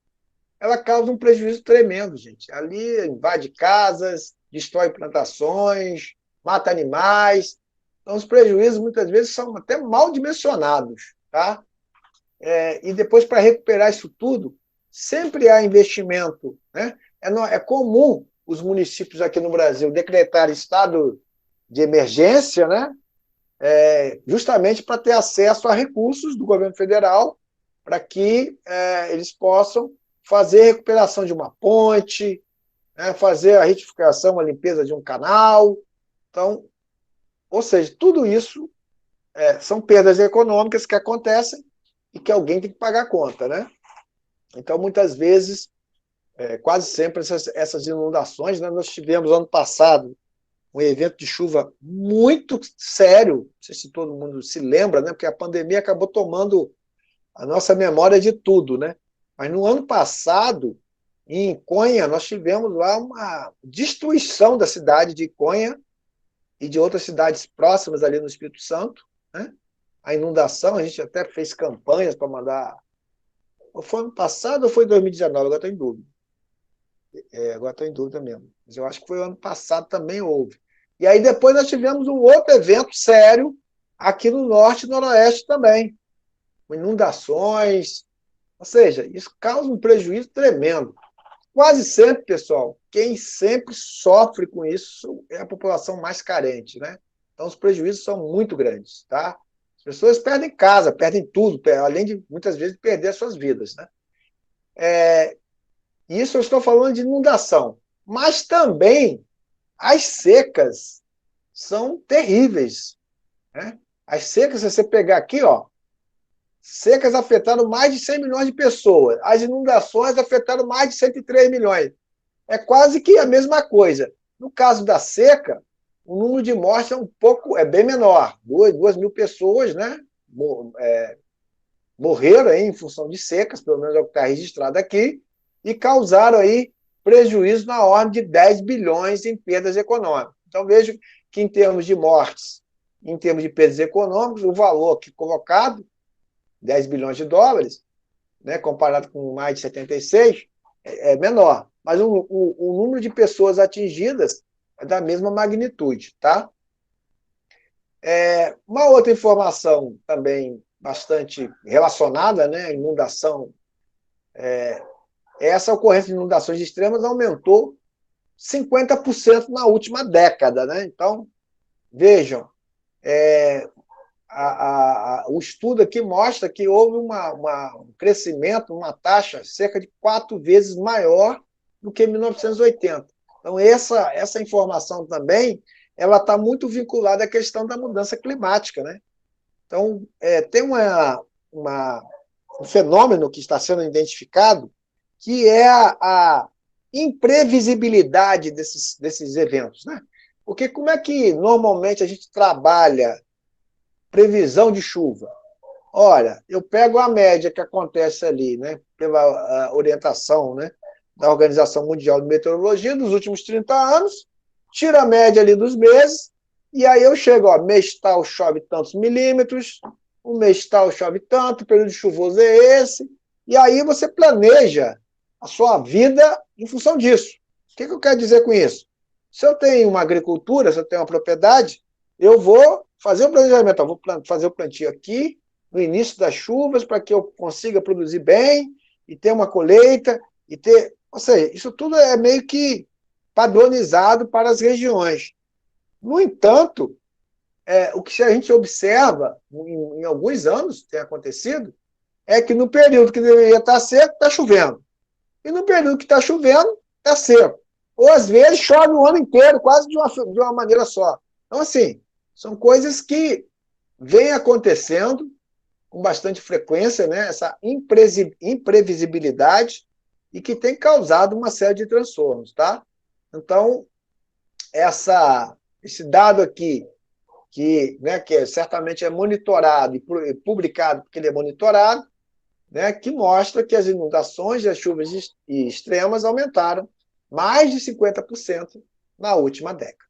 Ela causa um prejuízo tremendo, gente. Ali invade casas, destrói plantações, mata animais. Então, os prejuízos, muitas vezes, são até mal dimensionados. Tá? E depois, para recuperar isso tudo, sempre há investimento. Né? É comum os municípios aqui no Brasil decretarem estado de emergência, né? Justamente para ter acesso a recursos do governo federal para que eles possam fazer a recuperação de uma ponte, né, fazer a retificação, a limpeza de um canal. Então, ou seja, tudo isso são perdas econômicas que acontecem e que alguém tem que pagar a conta. Né? Então, muitas vezes, quase sempre, essas inundações, né, nós tivemos ano passado um evento de chuva muito sério, não sei se todo mundo se lembra, né, porque a pandemia acabou tomando a nossa memória de tudo, né? Mas no ano passado, em Iconha, nós tivemos lá uma destruição da cidade de Iconha e de outras cidades próximas ali no Espírito Santo. Né? A inundação, a gente até fez campanhas para mandar... Ou foi ano passado ou foi 2019? Agora estou em dúvida. Agora estou em dúvida mesmo. Mas eu acho que foi ano passado também houve. E aí depois nós tivemos um outro evento sério aqui no Norte e Noroeste também. Com inundações... Ou seja, isso causa um prejuízo tremendo. Quase sempre, pessoal, quem sempre sofre com isso é a população mais carente, né? Então, os prejuízos são muito grandes, tá? As pessoas perdem casa, perdem tudo, além de, muitas vezes, perder as suas vidas, né? Isso eu estou falando de inundação. Mas também as secas são terríveis, né? As secas, se você pegar aqui, ó, secas afetaram mais de 100 milhões de pessoas. As inundações afetaram mais de 103 milhões. É quase que a mesma coisa. No caso da seca, o número de mortes é bem menor. 2 mil pessoas, né, morreram aí em função de secas, pelo menos é o que está registrado aqui, e causaram aí prejuízo na ordem de 10 bilhões em perdas econômicas. Então, vejo que, em termos de mortes, em termos de perdas econômicas, o valor aqui colocado, 10 bilhões de dólares, né, comparado com mais de 76, é menor. Mas o número de pessoas atingidas é da mesma magnitude. Tá? Uma outra informação também bastante relacionada, né, inundação, essa ocorrência de inundações extremas aumentou 50% na última década. Né? Então, vejam, o estudo aqui mostra que houve um crescimento, uma taxa cerca de 4 vezes maior do que em 1980. Então, essa informação também ela está muito vinculada à questão da mudança climática. Né? Então, tem um fenômeno que está sendo identificado, que é a imprevisibilidade desses eventos. Né? Porque como é que normalmente a gente trabalha previsão de chuva? Olha, eu pego a média que acontece ali, né, pela orientação, né, da Organização Mundial de Meteorologia dos últimos 30 anos, tiro a média ali dos meses, e aí eu chego, ó, mês tal chove tantos milímetros, o mês tal chove tanto, o período chuvoso é esse, e aí você planeja a sua vida em função disso. O que eu quero dizer com isso? Se eu tenho uma agricultura, se eu tenho uma propriedade, eu vou fazer o planejamento, eu vou fazer o plantio aqui, no início das chuvas, para que eu consiga produzir bem, e ter uma colheita, ou seja, isso tudo é meio que padronizado para as regiões. No entanto, o que a gente observa, em alguns anos tem acontecido, é que no período que deveria estar seco, está chovendo. E no período que está chovendo, está seco. Ou, às vezes, chove o ano inteiro, quase de uma maneira só. Então, assim, são coisas que vem acontecendo com bastante frequência, né, essa imprevisibilidade e que tem causado uma série de transtornos, tá? Então, esse dado aqui, que certamente é monitorado e publicado porque ele é monitorado, né, que mostra que as inundações e as chuvas extremas aumentaram mais de 50% na última década.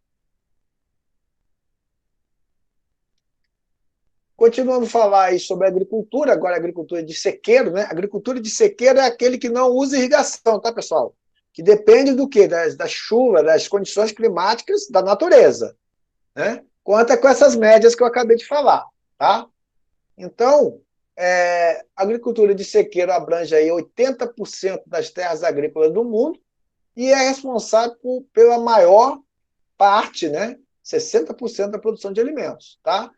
Continuando a falar aí sobre a agricultura, agora a agricultura de sequeiro, né? A agricultura de sequeiro é aquele que não usa irrigação, tá, pessoal? Que depende do quê? Da chuva, das condições climáticas da natureza, né? Conta com essas médias que eu acabei de falar, tá? Então, a agricultura de sequeiro abrange aí 80% das terras agrícolas do mundo e é responsável pela maior parte, né? 60% da produção de alimentos, tá?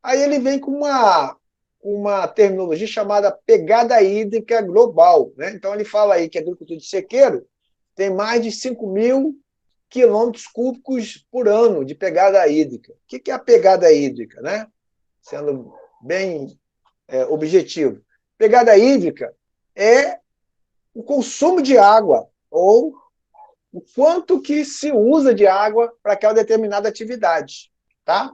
Aí ele vem com uma terminologia chamada pegada hídrica global, né? Então ele fala aí que a agricultura de sequeiro tem mais de 5.000 quilômetros cúbicos por ano de pegada hídrica. O que é a pegada hídrica, né? Sendo bem objetivo. Pegada hídrica é o consumo de água, ou o quanto que se usa de água para aquela determinada atividade, tá?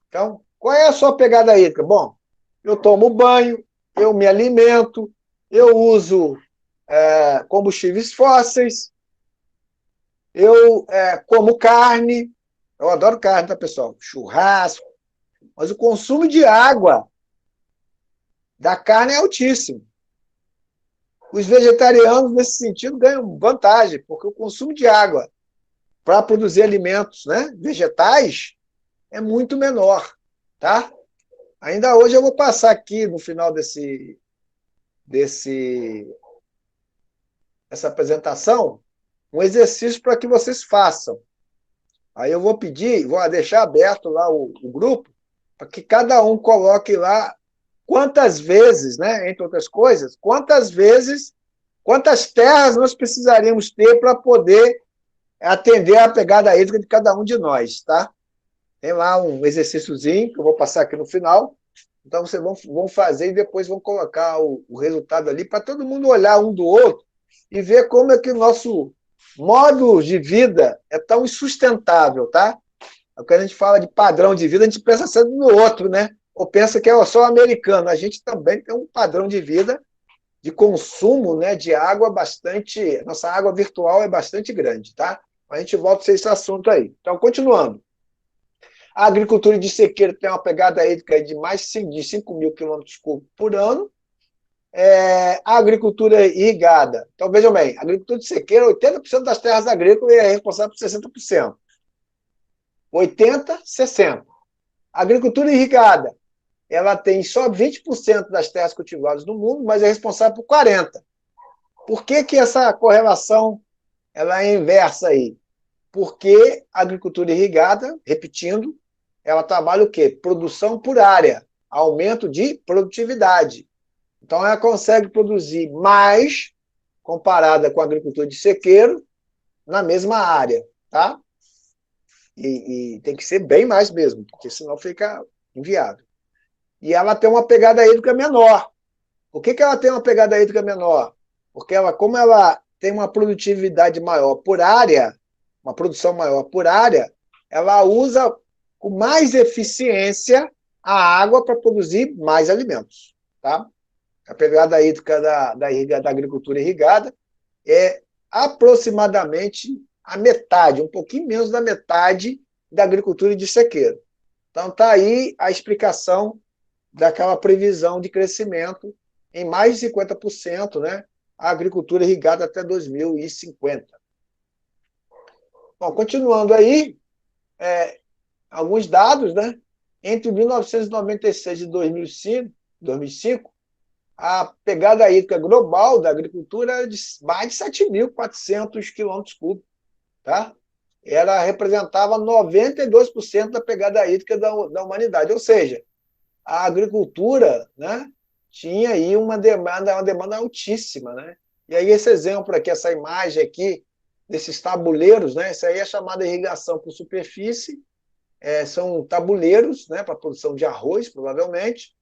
Então, qual é a sua pegada hídrica? Bom, eu tomo banho, eu me alimento, eu uso combustíveis fósseis, eu como carne, eu adoro carne, tá, pessoal? Churrasco, mas o consumo de água da carne é altíssimo. Os vegetarianos, nesse sentido, ganham vantagem, porque o consumo de água para produzir alimentos, né, vegetais é muito menor, tá? Ainda hoje eu vou passar aqui, no final dessa apresentação, um exercício para que vocês façam. Aí eu vou pedir, vou deixar aberto lá o grupo, para que cada um coloque lá quantas vezes, né, entre outras coisas, quantas terras nós precisaríamos ter para poder atender a pegada hídrica de cada um de nós, tá? Tem lá um exercíciozinho que eu vou passar aqui no final. Então, vocês vão fazer e depois vão colocar o resultado ali para todo mundo olhar um do outro e ver como é que o nosso modo de vida é tão insustentável, tá? Quando a gente fala de padrão de vida, a gente pensa sempre no outro, né? Ou pensa que é só americano. A gente também tem um padrão de vida de consumo, né, de água bastante... Nossa água virtual é bastante grande, tá? A gente volta a esse assunto aí. Então, continuando. A agricultura de sequeiro tem uma pegada hídrica de mais de 5.000 quilômetros cúbicos por ano. A agricultura irrigada. Então, vejam bem, a agricultura de sequeiro, 80% das terras agrícolas é responsável por 60%. 80%, 60%. A agricultura irrigada, ela tem só 20% das terras cultivadas no mundo, mas é responsável por 40%. Por que essa correlação ela é inversa aí? Porque a agricultura irrigada, repetindo, ela trabalha o quê? Produção por área, aumento de produtividade. Então, ela consegue produzir mais, comparada com a agricultura de sequeiro, na mesma área, tá? E tem que ser bem mais mesmo, porque senão fica inviável. E ela tem uma pegada hídrica menor. Por que ela tem uma pegada hídrica menor? Porque como ela tem uma produtividade maior por área, uma produção maior por área, ela usa com mais eficiência a água para produzir mais alimentos, tá? A pegada hídrica da agricultura irrigada é aproximadamente a metade, um pouquinho menos da metade da agricultura de sequeiro. Então, está aí a explicação daquela previsão de crescimento em mais de 50%, né, a agricultura irrigada até 2050. Bom, continuando aí, alguns dados, né? Entre 1996 e 2005, a pegada hídrica global da agricultura era de mais de 7.400 quilômetros cúbicos, tá? Ela representava 92% da pegada hídrica da humanidade, ou seja, a agricultura, né, tinha aí uma demanda altíssima, né? E aí esse exemplo aqui, essa imagem aqui, desses tabuleiros, né, isso aí é chamada irrigação por superfície, são tabuleiros, né, para produção de arroz, provavelmente,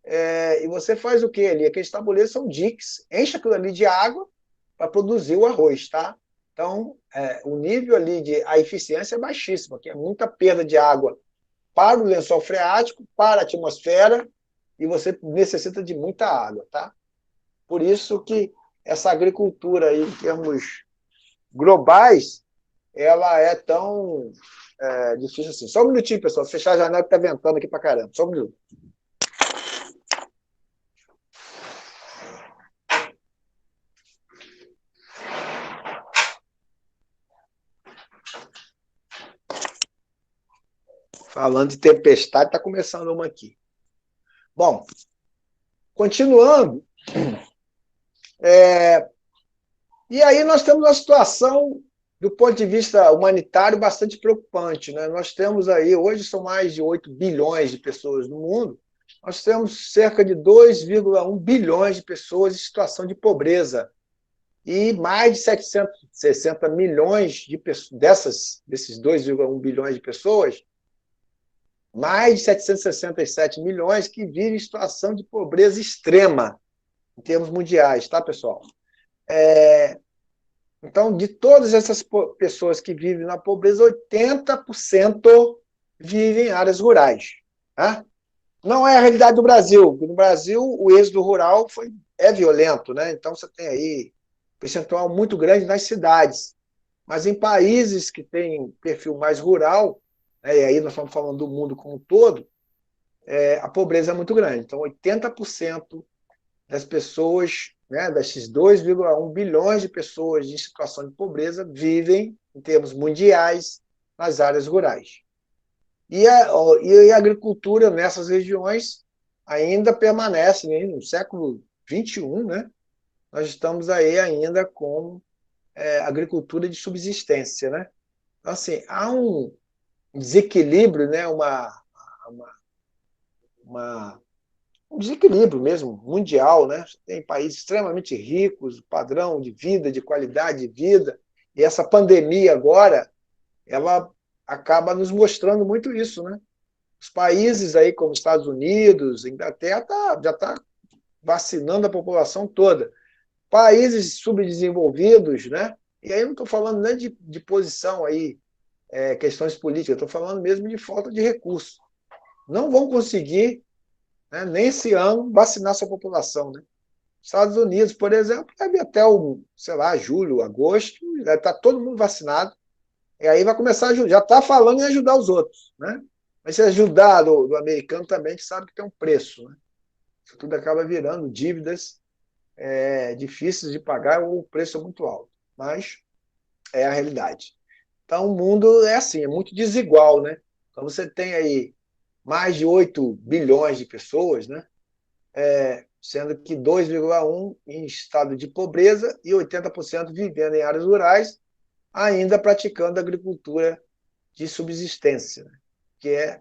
e você faz o quê ali? Aqueles tabuleiros são diques, enche aquilo ali de água para produzir o arroz, tá? Então, o nível ali a eficiência é baixíssima, que é muita perda de água para o lençol freático, para a atmosfera, e você necessita de muita água, tá? Por isso que essa agricultura aí, em termos globais, ela é tão difícil assim. Só um minutinho, pessoal, fechar a janela que está ventando aqui para caramba. Só um minuto. Falando de tempestade, está começando uma aqui. Bom, continuando, e aí nós temos uma situação, do ponto de vista humanitário, bastante preocupante, né? Nós temos aí, hoje são mais de 8 bilhões de pessoas no mundo, nós temos cerca de 2,1 bilhões de pessoas em situação de pobreza, e mais de 760 milhões de pessoas, desses 2,1 bilhões de pessoas, mais de 767 milhões que vivem em situação de pobreza extrema, em termos mundiais, tá, pessoal? Então, de todas essas pessoas que vivem na pobreza, 80% vivem em áreas rurais. Tá? Não é a realidade do Brasil. No Brasil, o êxodo rural é violento, né? Então, você tem aí um percentual muito grande nas cidades. Mas em países que têm perfil mais rural, né, e aí nós estamos falando do mundo como um todo, a pobreza é muito grande. Então, 80% das pessoas, né, desses 2,1 bilhões de pessoas em situação de pobreza, vivem, em termos mundiais, nas áreas rurais. E a agricultura nessas regiões ainda permanece, né, no século XXI, né, nós estamos aí ainda com agricultura de subsistência. Né? Então, assim, há um desequilíbrio, né, um desequilíbrio mesmo, mundial, né? Tem países extremamente ricos, padrão de vida, de qualidade de vida, e essa pandemia agora, ela acaba nos mostrando muito isso, né? Os países aí, como Estados Unidos, Inglaterra, já está vacinando a população toda. Países subdesenvolvidos, né? E aí eu não estou falando nem de posição aí, questões políticas, estou falando mesmo de falta de recursos. Não vão conseguir, né, nem esse ano, vacinar sua população. Né? Estados Unidos, por exemplo, deve até julho, agosto, deve estar todo mundo vacinado, e aí vai começar a ajudar, já está falando em ajudar os outros. Né? Mas se ajudar do americano também, a gente sabe que tem um preço. Né? Isso tudo acaba virando dívidas difíceis de pagar, ou o preço é muito alto. Mas é a realidade. Então, o mundo é assim, é muito desigual. Né? Então, você tem aí mais de 8 bilhões de pessoas, né? Sendo que 2,1 em estado de pobreza e 80% vivendo em áreas rurais, ainda praticando agricultura de subsistência, né? Que é,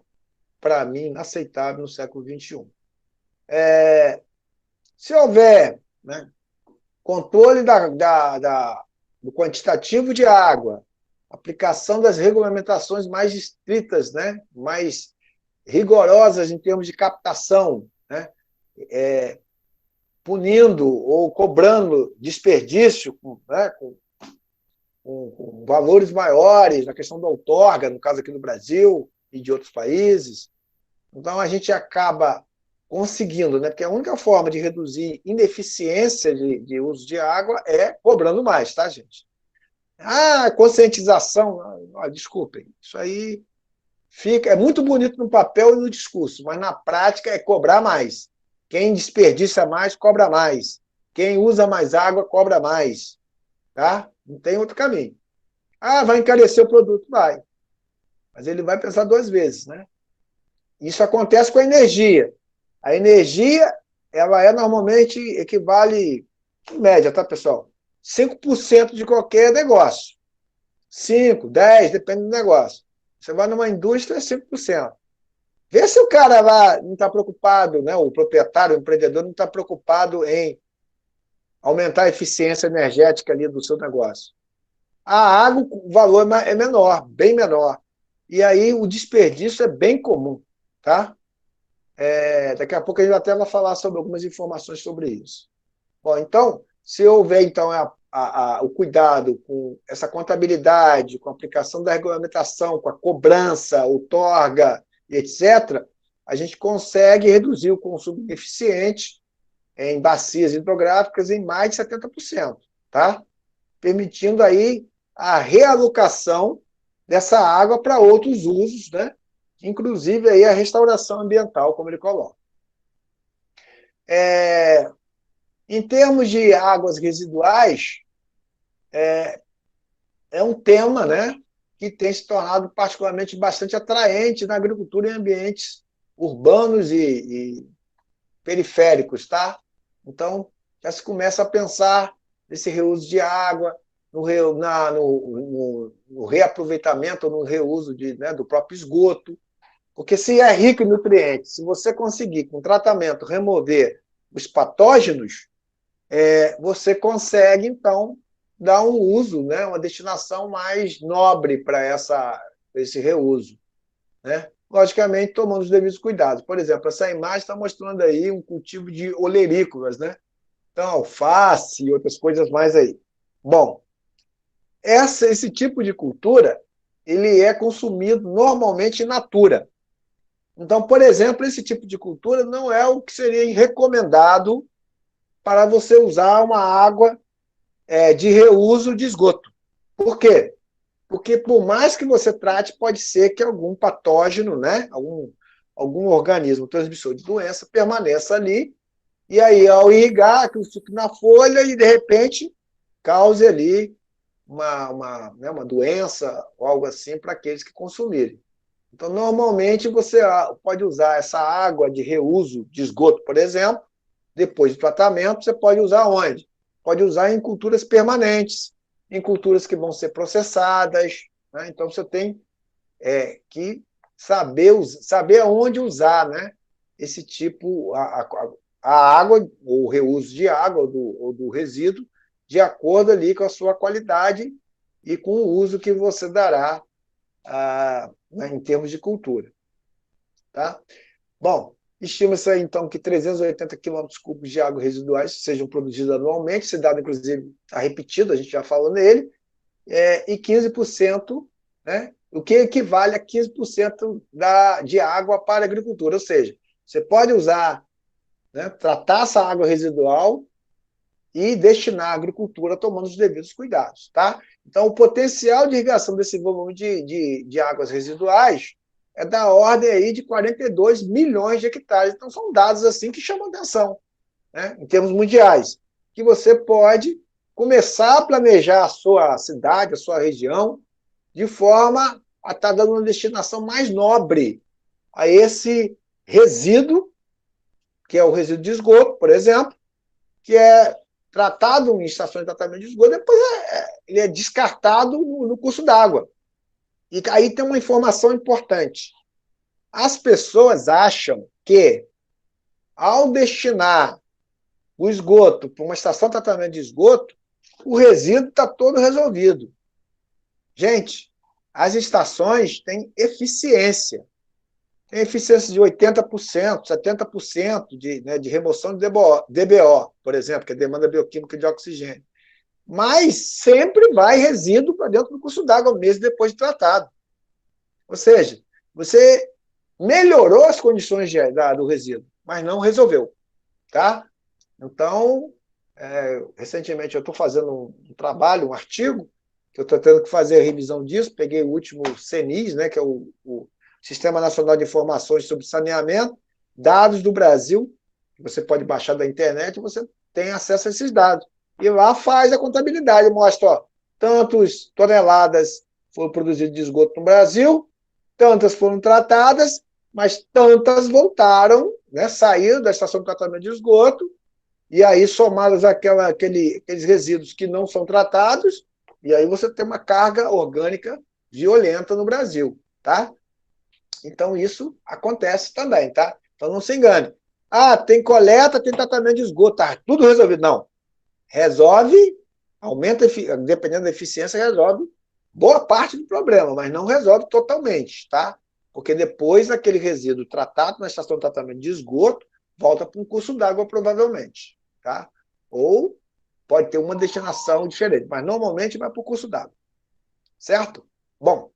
para mim, inaceitável no século XXI. Se houver, né, controle do quantitativo de água, aplicação das regulamentações mais estritas, né, mais rigorosas em termos de captação, né, punindo ou cobrando desperdício, né, com valores maiores, na questão da outorga, no caso aqui do Brasil e de outros países. Então, a gente acaba conseguindo, né, porque a única forma de reduzir ineficiência de uso de água é cobrando mais, tá, gente? Conscientização, desculpem, isso aí é muito bonito no papel e no discurso, mas na prática é cobrar mais. Quem desperdiça mais, cobra mais. Quem usa mais água, cobra mais. Tá? Não tem outro caminho. Vai encarecer o produto? Vai. Mas ele vai pensar 2 vezes. Né? Isso acontece com a energia. A energia, ela normalmente equivale, em média, tá, pessoal? 5% de qualquer negócio. 5, 10, depende do negócio. Você vai numa indústria, é 5%. Vê se o cara lá não está preocupado, né? O proprietário, o empreendedor não está preocupado em aumentar a eficiência energética ali do seu negócio. A água, o valor é menor, bem menor. e aí o desperdício é bem comum, tá? Daqui a pouco a gente até vai falar sobre algumas informações sobre isso. Bom, então, se houver então o cuidado com essa contabilidade, com a aplicação da regulamentação, com a cobrança, outorga, etc., a gente consegue reduzir o consumo eficiente em bacias hidrográficas em mais de 70%, tá? Permitindo aí a realocação dessa água para outros usos, né? Inclusive aí a restauração ambiental, como ele coloca. Em termos de águas residuais, é um tema, né, que tem se tornado particularmente bastante atraente na agricultura em ambientes urbanos e periféricos, tá? Então, já se começa a pensar nesse reuso de água, no reaproveitamento, no reuso do próprio esgoto, porque se é rico em nutrientes, se você conseguir, com tratamento, remover os patógenos, você consegue, então, dar um uso, né, uma destinação mais nobre para esse reuso, né? Logicamente, tomando os devidos cuidados. Por exemplo, essa imagem está mostrando aí um cultivo de olerícolas, né? Então, alface e outras coisas mais aí. Bom, esse tipo de cultura, ele é consumido normalmente in natura. Então, por exemplo, esse tipo de cultura não é o que seria recomendado para você usar uma água de reuso de esgoto. Por quê? Porque, por mais que você trate, pode ser que algum patógeno, né, algum organismo transmissor de doença permaneça ali, e aí, ao irrigar, aquilo fica na folha e, de repente, cause ali uma doença ou algo assim para aqueles que consumirem. Então, normalmente, você pode usar essa água de reuso de esgoto, por exemplo, depois do tratamento, você pode usar onde? Pode usar em culturas permanentes, em culturas que vão ser processadas, né? Então, você tem que saber aonde usar, né, esse tipo, a água, ou o reuso de água, ou do resíduo, de acordo ali com a sua qualidade e com o uso que você dará né, em termos de cultura. Tá? Bom, estima-se aí, então, que 380 quilômetros cúbicos de água residuais sejam produzidos anualmente, esse dado, inclusive, está repetido, a gente já falou nele, e 15%, né, o que equivale a 15% de água para a agricultura. Ou seja, você pode usar, né, tratar essa água residual e destinar à agricultura tomando os devidos cuidados. Tá? Então, o potencial de irrigação desse volume de águas residuais é da ordem aí de 42 milhões de hectares. Então, são dados assim que chamam atenção, né, em termos mundiais, que você pode começar a planejar a sua cidade, a sua região, de forma a estar dando uma destinação mais nobre a esse resíduo, que é o resíduo de esgoto, por exemplo, que é tratado em estações de tratamento de esgoto, depois ele é descartado no curso d'água. E aí tem uma informação importante. As pessoas acham que, ao destinar o esgoto para uma estação de tratamento de esgoto, o resíduo está todo resolvido. Gente, as estações têm eficiência. Tem eficiência de 80%, 70% de remoção de DBO, por exemplo, que é demanda bioquímica de oxigênio. Mas sempre vai resíduo para dentro do curso d'água mesmo depois de tratado. Ou seja, você melhorou as condições do resíduo, mas não resolveu. Tá? Então, recentemente eu estou fazendo um trabalho, um artigo, que eu estou tendo que fazer a revisão disso, peguei o último CNIS, né, que é o Sistema Nacional de Informações sobre Saneamento, dados do Brasil, que você pode baixar da internet, você tem acesso a esses dados. E lá faz a contabilidade, mostra, tantas toneladas foram produzidas de esgoto no Brasil, tantas foram tratadas, mas tantas voltaram, né, saíram da estação de tratamento de esgoto, e aí somadas aqueles resíduos que não são tratados, e aí você tem uma carga orgânica violenta no Brasil, tá? Então isso acontece também, tá? Então não se engane. Tem coleta, tem tratamento de esgoto, tá tudo resolvido. Não. Resolve, aumenta, dependendo da eficiência, resolve boa parte do problema, mas não resolve totalmente, tá? Porque depois aquele resíduo tratado na estação de tratamento de esgoto volta para um curso d'água, provavelmente, tá? Ou pode ter uma destinação diferente, mas normalmente vai para o curso d'água, certo? Bom,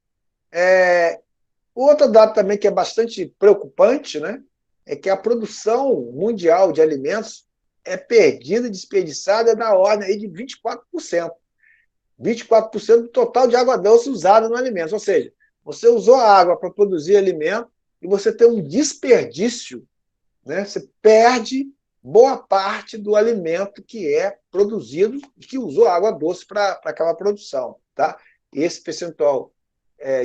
outro dado também que é bastante preocupante, né, é que a produção mundial de alimentos é perdida, desperdiçada na ordem aí de 24%. 24% do total de água doce usada no alimento. Ou seja, você usou a água para produzir alimento e você tem um desperdício, né? Você perde boa parte do alimento que é produzido e que usou água doce para aquela produção. Tá? Esse percentual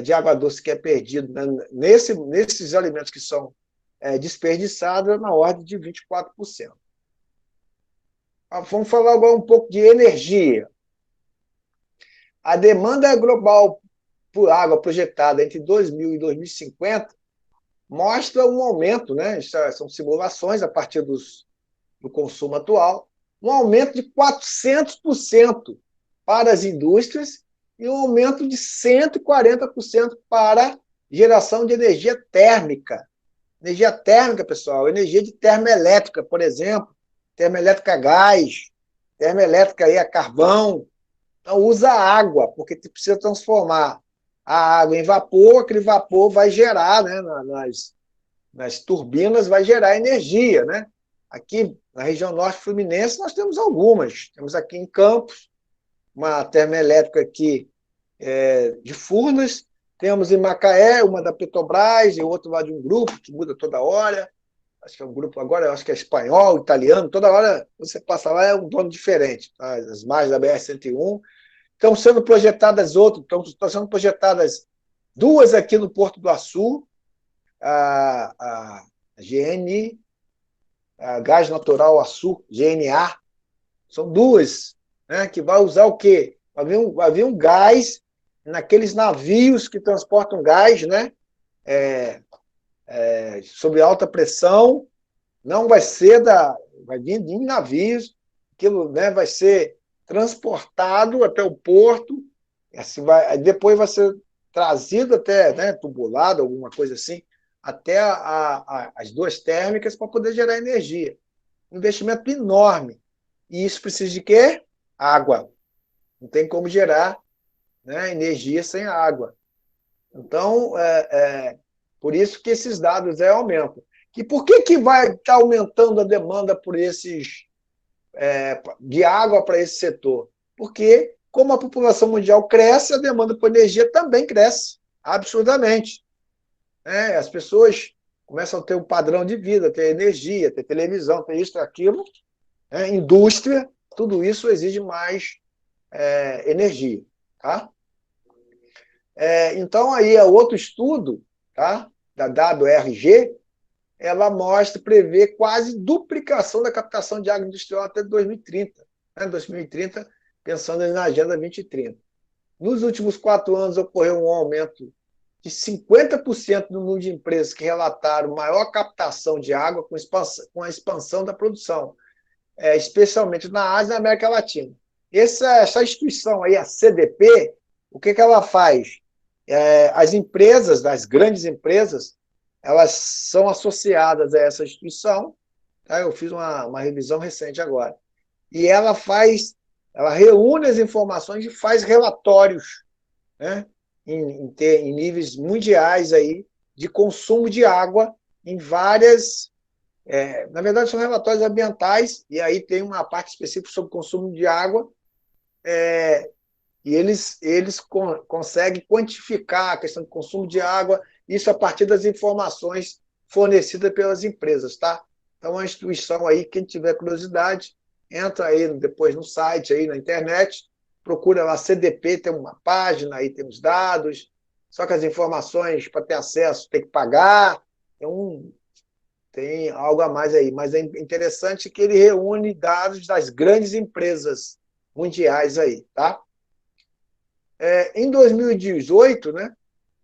de água doce que é perdido nesses alimentos que são desperdiçados é na ordem de 24%. Vamos falar agora um pouco de energia. A demanda global por água projetada entre 2000 e 2050 mostra um aumento, né? São simulações a partir do consumo atual, um aumento de 400% para as indústrias e um aumento de 140% para geração de energia térmica. Energia térmica, pessoal, energia de termoelétrica, por exemplo, termoelétrica a gás, termoelétrica aí a carvão. Então, usa água, porque tu precisa transformar a água em vapor, aquele vapor vai gerar, né, nas turbinas, vai gerar energia. Né? Aqui, na região norte fluminense, nós temos algumas. Temos aqui em Campos, uma termoelétrica aqui de Furnas, temos em Macaé, uma da Petrobras, e outra lá de um grupo que muda toda hora. Acho que é um grupo agora, acho que é espanhol, italiano, toda hora você passa lá, é um dono diferente. Tá? As margens da BR-101. Estão sendo projetadas outras, estão sendo projetadas duas aqui no Porto do Açu, a GN, a Gás Natural Açu, GNA, são duas, né, que vai usar o quê? Vai vir um gás naqueles navios que transportam gás, né, sob alta pressão, não vai ser vai vir em navios, aquilo, né, vai ser transportado até o porto, assim depois vai ser trazido até, né, tubulado, alguma coisa assim, até as duas térmicas para poder gerar energia. Um investimento enorme. E isso precisa de quê? Água. Não tem como gerar, né, energia sem água. Então, por isso que esses dados aumentam. E por que vai estar aumentando a demanda por de água para esse setor? Porque, como a população mundial cresce, a demanda por energia também cresce, absurdamente. As pessoas começam a ter um padrão de vida, ter energia, ter televisão, ter isso, ter aquilo, indústria, tudo isso exige mais energia. Tá? Então, aí é outro estudo, tá? Da WRG, ela prevê quase duplicação da captação de água industrial até 2030. 2030, pensando na Agenda 2030. Nos últimos 4 anos, ocorreu um aumento de 50% no número de empresas que relataram maior captação de água com a expansão da produção, especialmente na Ásia e na América Latina. Essa instituição aí, a CDP, o que ela faz? As empresas, as grandes empresas, elas são associadas a essa instituição. Tá? Eu fiz uma revisão recente agora. E ela reúne as informações e faz relatórios, né, em níveis mundiais aí, de consumo de água em várias... na verdade, são relatórios ambientais, e aí tem uma parte específica sobre consumo de água, e eles conseguem quantificar a questão de consumo de água, isso a partir das informações fornecidas pelas empresas. Tá? Então, é uma instituição aí, quem tiver curiosidade, entra aí depois no site, aí na internet, procura lá CDP, tem uma página, aí tem os dados, só que as informações, para ter acesso, tem que pagar, tem algo a mais aí. Mas é interessante que ele reúne dados das grandes empresas mundiais aí. Tá? Em 2018, né,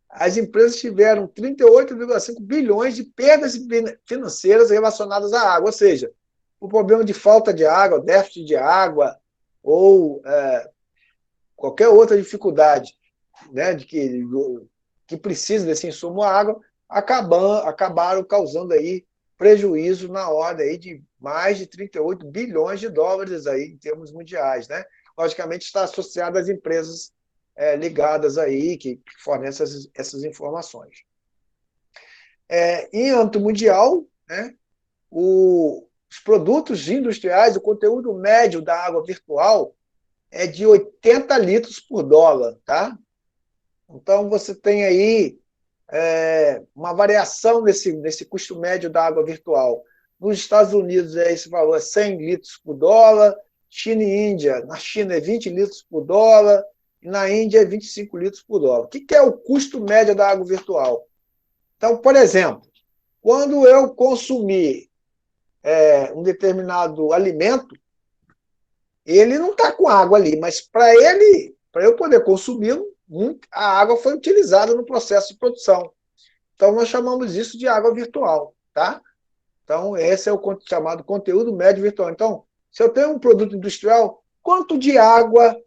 as empresas tiveram 38,5 bilhões de perdas financeiras relacionadas à água, ou seja, o problema de falta de água, déficit de água, ou qualquer outra dificuldade né, que precisa desse insumo água, acabaram causando aí prejuízo na ordem aí de mais de 38 bilhões de dólares aí, em termos mundiais. Né? Logicamente, está associado às empresas ligadas aí, que fornecem essas informações. Em âmbito mundial, né, os produtos industriais, o conteúdo médio da água virtual é de 80 litros por dólar. Tá? Então, você tem aí uma variação desse custo médio da água virtual. Nos Estados Unidos, esse valor é 100 litros por dólar, China e Índia, na China é 20 litros por dólar, e na Índia é 25 litros por dólar. O que é o custo médio da água virtual? Então, por exemplo, quando eu consumir um determinado alimento, ele não está com água ali, mas para eu poder consumi-lo, a água foi utilizada no processo de produção. Então, nós chamamos isso de água virtual. Tá? Então, esse é o chamado conteúdo médio virtual. Então, se eu tenho um produto industrial, quanto de água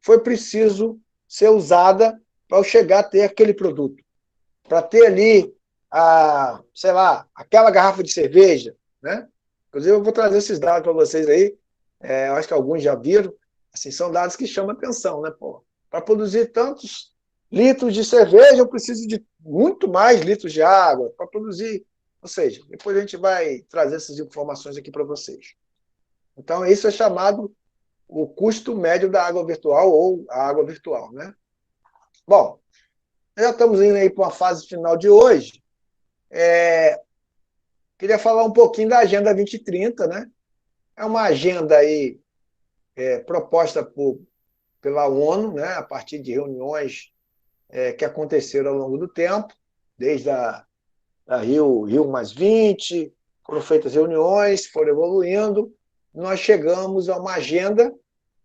foi preciso ser usada para eu chegar a ter aquele produto? Para ter ali, sei lá, aquela garrafa de cerveja. Né? Inclusive, eu vou trazer esses dados para vocês aí. Eu acho que alguns já viram. Assim, são dados que chamam a atenção. Né? Para produzir tantos litros de cerveja, eu preciso de muito mais litros de água para produzir. Ou seja, depois a gente vai trazer essas informações aqui para vocês. Então, isso é chamado o custo médio da água virtual ou a água virtual. Né? Bom, já estamos indo aí para uma fase final de hoje. Queria falar um pouquinho da Agenda 2030. Né? É uma agenda aí, proposta pela ONU, né? A partir de reuniões que aconteceram ao longo do tempo, desde a Rio+20, foram feitas reuniões, foram evoluindo, nós chegamos a uma agenda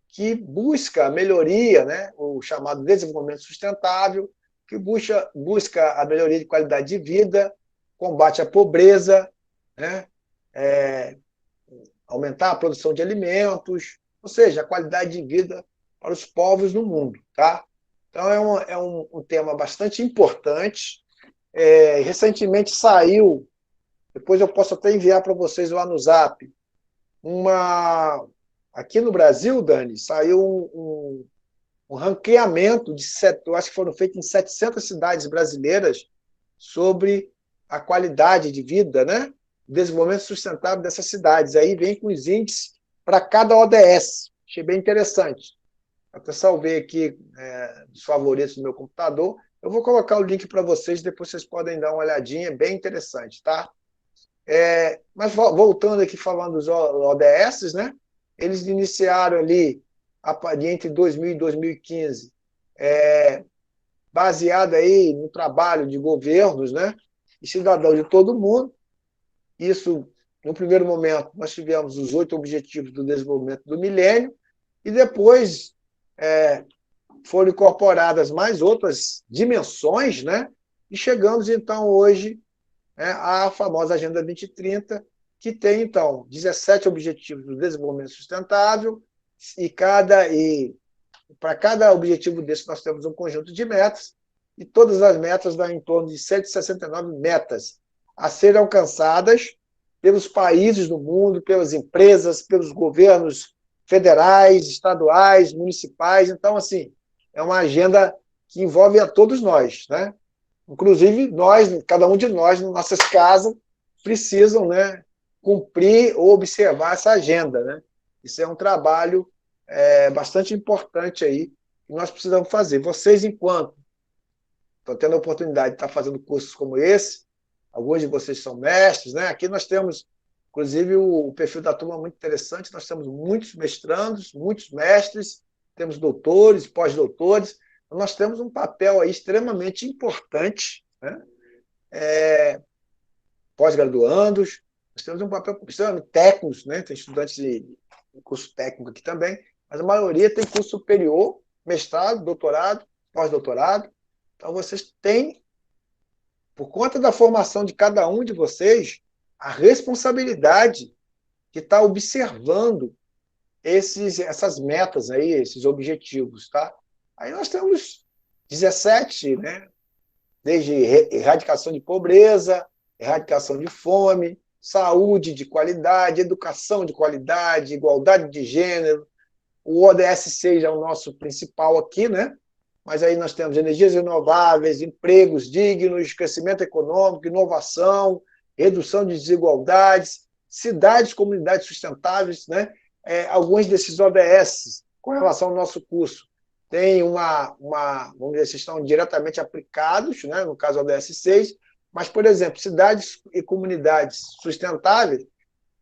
que busca a melhoria, né, o chamado desenvolvimento sustentável, que busca a melhoria de qualidade de vida, combate à pobreza, né, aumentar a produção de alimentos, ou seja, a qualidade de vida para os povos no mundo. Tá? Então, é um tema bastante importante. Recentemente saiu, depois eu posso até enviar para vocês lá no Zap, aqui no Brasil, Dani, saiu um ranqueamento eu acho que foram feitos em 700 cidades brasileiras sobre a qualidade de vida, né? Desenvolvimento sustentável dessas cidades. Aí vem com os índices para cada ODS. Achei bem interessante. Até salvei aqui os favoritos do meu computador. Eu vou colocar o link para vocês, depois vocês podem dar uma olhadinha, bem interessante. Tá? Mas voltando aqui, falando dos ODS, né? Eles iniciaram ali, entre 2000 e 2015, baseado aí no trabalho de governos, né? E cidadãos de todo mundo. Isso, no primeiro momento, nós tivemos os 8 Objetivos do Desenvolvimento do Milênio, e depois foram incorporadas mais outras dimensões, né? E chegamos, então, hoje à famosa Agenda 2030, que tem, então, 17 Objetivos do Desenvolvimento Sustentável, e para cada objetivo desse nós temos um conjunto de metas, e todas as metas dão em torno de 169 metas a serem alcançadas pelos países do mundo, pelas empresas, pelos governos federais, estaduais, municipais. Então, assim, é uma agenda que envolve a todos nós, né? Inclusive, cada um de nós, nas nossas casas, precisam, né, cumprir ou observar essa agenda. Né? Isso é um trabalho bastante importante aí, que nós precisamos fazer. Vocês, enquanto estão tendo a oportunidade de estar fazendo cursos como esse, alguns de vocês são mestres, né? Aqui nós temos, inclusive, o perfil da turma muito interessante, nós temos muitos mestrandos, muitos mestres, temos doutores, pós-doutores, então nós temos um papel aí extremamente importante, né? Pós-graduandos, nós temos um papel extremamente técnicos, né? Tem estudantes de curso técnico aqui também, mas a maioria tem curso superior, mestrado, doutorado, pós-doutorado. Então, vocês têm, por conta da formação de cada um de vocês, a responsabilidade de estar observando essas metas aí, esses objetivos. Tá? Aí nós temos 17, né? Desde erradicação de pobreza, erradicação de fome, saúde de qualidade, educação de qualidade, igualdade de gênero. O ODS 6 é o nosso principal aqui, né? Mas aí nós temos energias renováveis, empregos dignos, crescimento econômico, inovação, redução de desigualdades, cidades, comunidades sustentáveis, né? Alguns desses ODS, com relação ao nosso curso, tem vamos dizer, estão diretamente aplicados, né? No caso do ODS 6, mas, por exemplo, cidades e comunidades sustentáveis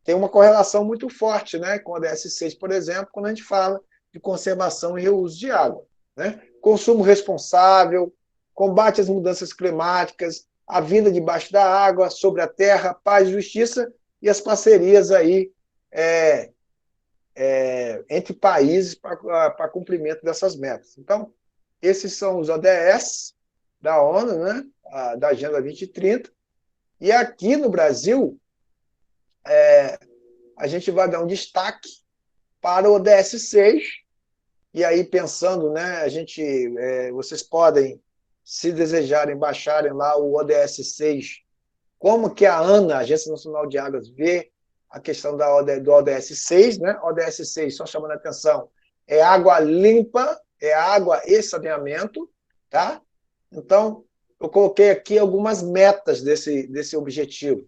tem uma correlação muito forte, né, com o ODS 6, por exemplo, quando a gente fala de conservação e reuso de água, né? Consumo responsável, combate às mudanças climáticas, a vida debaixo da água, sobre a terra, paz e justiça e as parcerias aí entre países para cumprimento dessas metas. Então, esses são os ODS da ONU, né, da Agenda 2030, e aqui no Brasil, a gente vai dar um destaque para o ODS 6, e aí pensando, né, vocês podem, se desejarem, baixarem lá o ODS 6, como que a ANA, a Agência Nacional de Águas, vê a questão do ODS 6, né? ODS 6, só chamando a atenção, é água limpa, é água e saneamento, tá? Então, eu coloquei aqui algumas metas desse objetivo.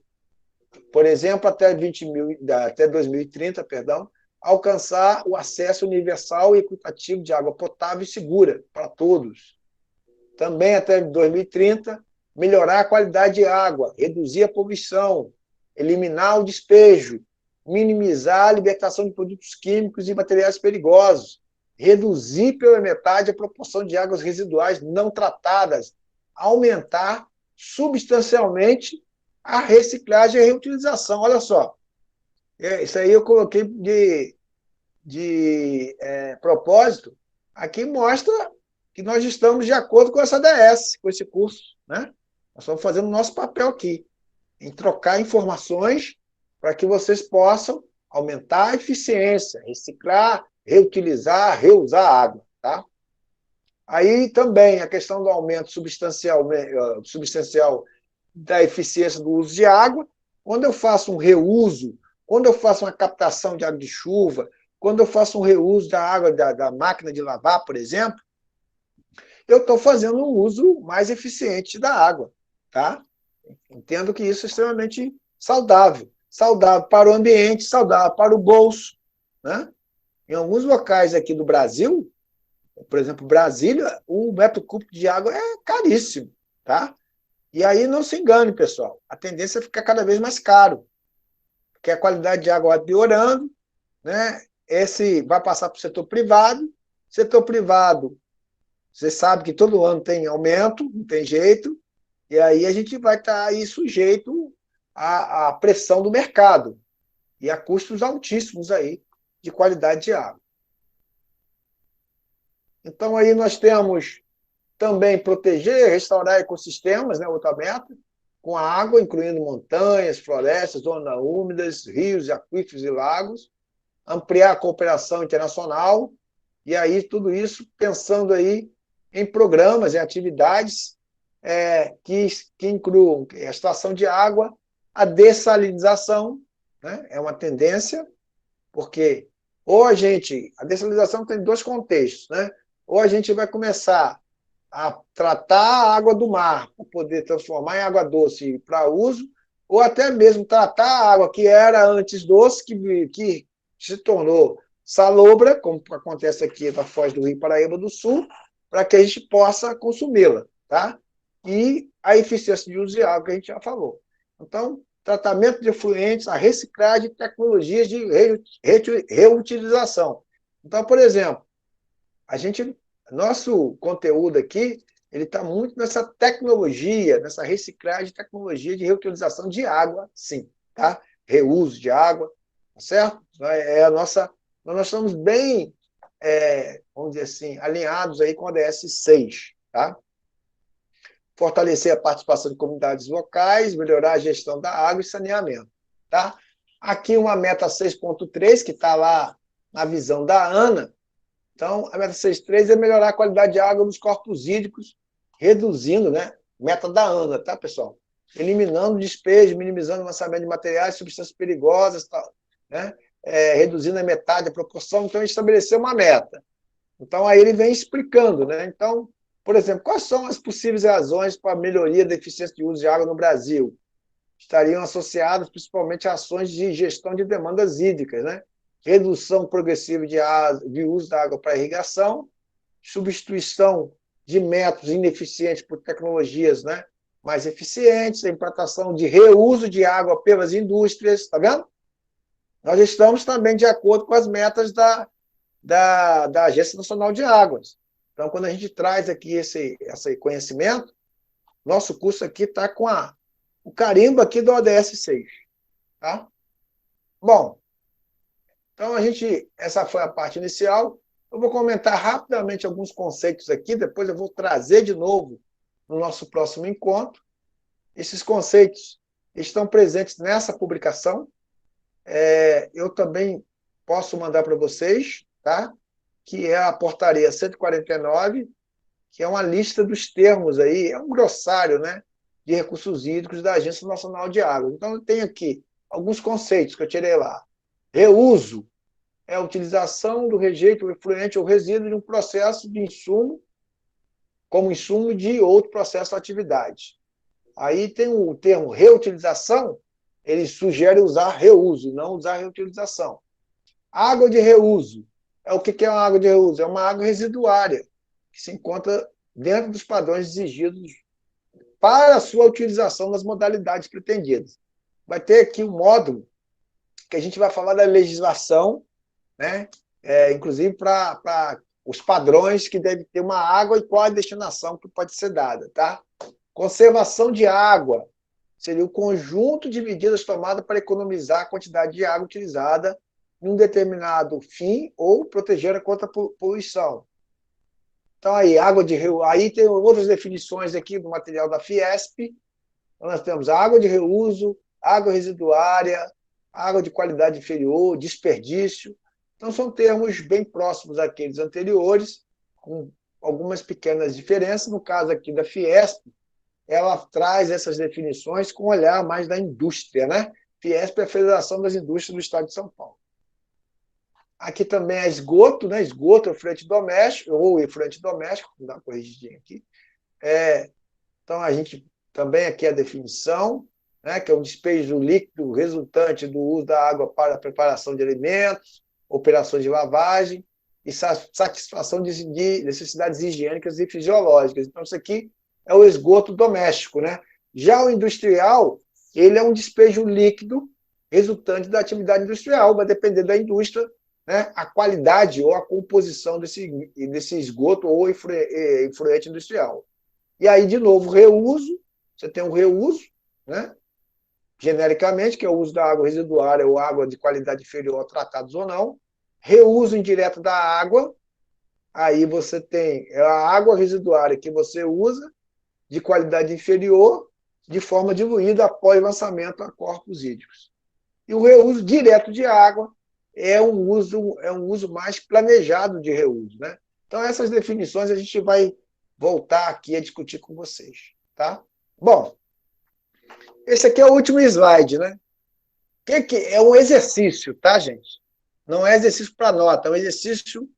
Por exemplo, até 2030, alcançar o acesso universal e equitativo de água potável e segura para todos. Também, até 2030, melhorar a qualidade de água, reduzir a poluição, eliminar o despejo, minimizar a libertação de produtos químicos e materiais perigosos, reduzir pela metade a proporção de águas residuais não tratadas, aumentar substancialmente a reciclagem e a reutilização. Olha só, isso aí eu coloquei de propósito, aqui mostra que nós estamos de acordo com essa DS, com esse curso, né? Nós estamos fazendo o nosso papel aqui, em trocar informações para que vocês possam aumentar a eficiência, reciclar, reutilizar, reusar a água, tá? Aí também a questão do aumento substancial da eficiência do uso de água. Quando eu faço um reuso, quando eu faço uma captação de água de chuva, quando eu faço um reuso da água da máquina de lavar, por exemplo, eu estou fazendo um uso mais eficiente da água, tá? Entendo que isso é extremamente saudável. Saudável para o ambiente, saudável para o bolso, né? Em alguns locais aqui do Brasil, por exemplo, Brasília, o metro cúbico de água é caríssimo, tá? E aí não se engane, pessoal, a tendência é ficar cada vez mais caro, porque a qualidade de água vai piorando, né? Esse vai passar para o setor privado, você sabe que todo ano tem aumento, não tem jeito, e aí a gente vai estar aí sujeito à pressão do mercado e a custos altíssimos aí de qualidade de água. Então aí nós temos também proteger, restaurar ecossistemas, né, outra meta, com a água, incluindo montanhas, florestas, zonas úmidas, rios, aquíferos e lagos, ampliar a cooperação internacional, e aí tudo isso pensando aí em programas, em atividades que incluam a extração de água, a dessalinização, né, é uma tendência, porque a dessalinização tem dois contextos, né? Ou a gente vai começar a tratar a água do mar para poder transformar em água doce para uso, ou até mesmo tratar a água que era antes doce, que se tornou salobra, como acontece aqui na Foz do Rio Paraíba do Sul, para que a gente possa consumi-la, tá? E a eficiência de uso de água que a gente já falou. Então, tratamento de efluentes, a reciclagem e tecnologias de reutilização. Então, por exemplo, nosso conteúdo aqui, ele está muito nessa tecnologia, nessa reciclagem, tecnologia de reutilização de água, sim, tá? Reuso de água, tá certo? Nós estamos bem, vamos dizer assim, alinhados aí com a ODS 6, tá? Fortalecer a participação de comunidades locais, melhorar a gestão da água e saneamento, tá? Aqui uma meta 6.3, que está lá na visão da ANA, Então, a meta 6.3 é melhorar a qualidade de água nos corpos hídricos, reduzindo, né? Meta da ANA, tá, pessoal? Eliminando despejo, minimizando o lançamento de materiais, substâncias perigosas, tal, né? Reduzindo a metade a proporção. Então, ele estabeleceu uma meta. Então, aí ele vem explicando, né? Então, por exemplo, quais são as possíveis razões para a melhoria da eficiência de uso de água no Brasil? Estariam associadas principalmente a ações de gestão de demandas hídricas, né? Redução progressiva de uso da água para irrigação, substituição de métodos ineficientes por tecnologias, né, mais eficientes, a implantação de reuso de água pelas indústrias, está vendo? Nós estamos também de acordo com as metas da Agência Nacional de Águas. Então, quando a gente traz aqui esse conhecimento, nosso curso aqui está com o carimbo aqui do ODS 6. Tá? Bom, então essa foi a parte inicial. Eu vou comentar rapidamente alguns conceitos aqui, depois eu vou trazer de novo no nosso próximo encontro. Esses conceitos estão presentes nessa publicação. Eu também posso mandar para vocês, tá? Que é a portaria 149, que é uma lista dos termos aí, é um glossário, né, de recursos hídricos da Agência Nacional de Águas. Então, eu tenho aqui alguns conceitos que eu tirei lá. Reuso é a utilização do rejeito, efluente ou resíduo de um processo de insumo, como insumo de outro processo ou atividade. Aí tem o termo reutilização, ele sugere usar reuso, não usar reutilização. Água de reuso. O que é uma água de reuso? É uma água residuária, que se encontra dentro dos padrões exigidos para a sua utilização nas modalidades pretendidas. Vai ter aqui um módulo que a gente vai falar da legislação, né? Inclusive para os padrões que deve ter uma água e qual a destinação que pode ser dada. Tá? Conservação de água seria o conjunto de medidas tomadas para economizar a quantidade de água utilizada em um determinado fim ou proteger contra a poluição. Então, água de reuso. Aí tem outras definições aqui do material da Fiesp. Então, nós temos água de reuso, água residuária, água de qualidade inferior, desperdício. Então, são termos bem próximos àqueles anteriores, com algumas pequenas diferenças. No caso aqui da Fiesp, ela traz essas definições com um olhar mais da indústria, né? Fiesp é a Federação das Indústrias do Estado de São Paulo. Aqui também é esgoto, né? Esgoto é efluente doméstico, ou efluente doméstico, vou dar uma corrigidinha aqui. Então, a gente também aqui a definição, né? Que é um despejo líquido resultante do uso da água para a preparação de alimentos, operações de lavagem e satisfação de necessidades higiênicas e fisiológicas. Então, isso aqui é o esgoto doméstico, né? Já o industrial, ele é um despejo líquido resultante da atividade industrial, vai depender da indústria, né? A qualidade ou a composição desse esgoto ou efluente industrial. E aí, de novo, reuso, você tem um reuso, né? Genericamente, que é o uso da água residuária ou água de qualidade inferior a tratados ou não. Reuso indireto da água, aí você tem a água residuária que você usa, de qualidade inferior, de forma diluída após lançamento a corpos hídricos. E o reuso direto de água é um uso mais planejado de reuso, né? Então, essas definições a gente vai voltar aqui a discutir com vocês. Tá? Bom, esse aqui é o último slide, né? Que é um exercício, tá, gente? Não é exercício para nota, é um exercício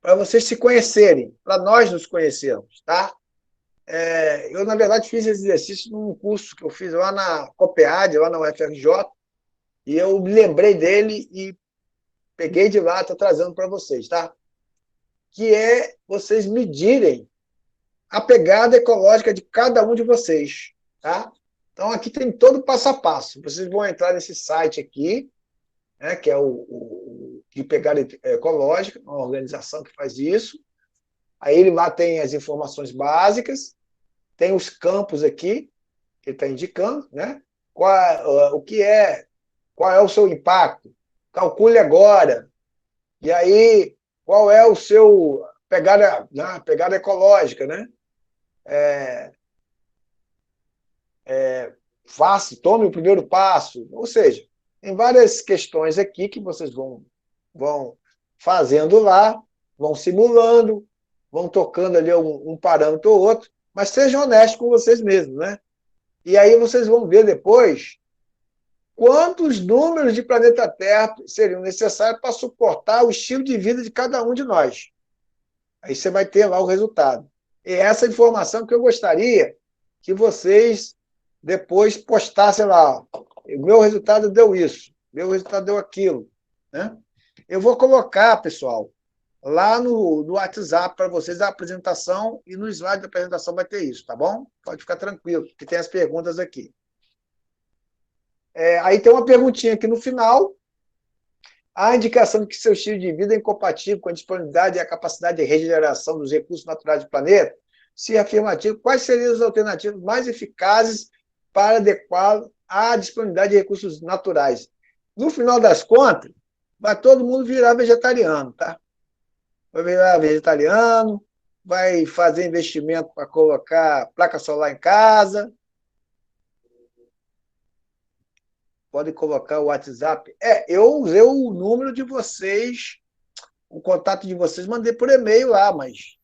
para vocês se conhecerem, para nós nos conhecermos, tá? Eu, na verdade, fiz esse exercício num curso que eu fiz lá na COPEAD, lá na UFRJ, e eu me lembrei dele e peguei de lá, estou trazendo para vocês, tá? Que é vocês medirem a pegada ecológica de cada um de vocês, tá? Então, aqui tem todo o passo a passo. Vocês vão entrar nesse site aqui, né, que é o de pegada ecológica, uma organização que faz isso. Aí ele lá tem as informações básicas, tem os campos aqui, que ele está indicando, né? Qual é o seu impacto? Calcule agora. E aí, qual é o seu pegada ecológica, né? Tome o primeiro passo. Ou seja, tem várias questões aqui que vocês vão fazendo lá, vão simulando, vão tocando ali um parâmetro ou outro, mas sejam honestos com vocês mesmos, né? E aí vocês vão ver depois quantos números de planeta Terra seriam necessários para suportar o estilo de vida de cada um de nós. Aí você vai ter lá o resultado. E essa informação que eu gostaria que vocês depois postassem lá. O meu resultado deu isso, meu resultado deu aquilo, né? Eu vou colocar, pessoal, lá no WhatsApp para vocês a apresentação, e no slide da apresentação vai ter isso, tá bom? Pode ficar tranquilo, que tem as perguntas aqui. Aí tem uma perguntinha aqui no final. Há indicação de que seu estilo de vida é incompatível com a disponibilidade e a capacidade de regeneração dos recursos naturais do planeta? Se afirmativo, quais seriam as alternativas mais eficazes para adequá-lo à disponibilidade de recursos naturais? No final das contas, vai todo mundo virar vegetariano, tá? Vai virar vegetariano, vai fazer investimento para colocar placa solar em casa. Pode colocar o WhatsApp. Eu usei o número de vocês, o contato de vocês, mandei por e-mail lá, mas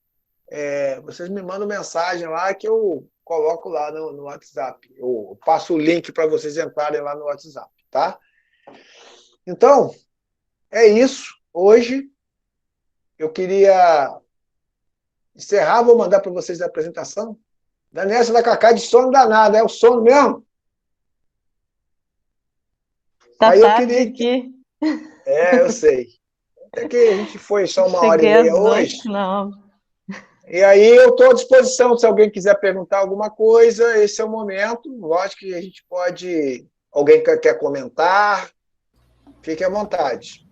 vocês me mandam mensagem lá que eu coloco lá no WhatsApp. Eu passo o link para vocês entrarem lá no WhatsApp, tá? Então, é isso. Hoje, eu queria encerrar, vou mandar para vocês a apresentação. Daniela, você vai com a cara de sono danado, é o sono mesmo? Tá Aí eu tarde queria... aqui. Eu sei. É que a gente foi só 1h30 Cheguei às hoje. 8, não. E aí eu estou à disposição, se alguém quiser perguntar alguma coisa, esse é o momento. Lógico que a gente pode... Alguém quer comentar? Fique à vontade.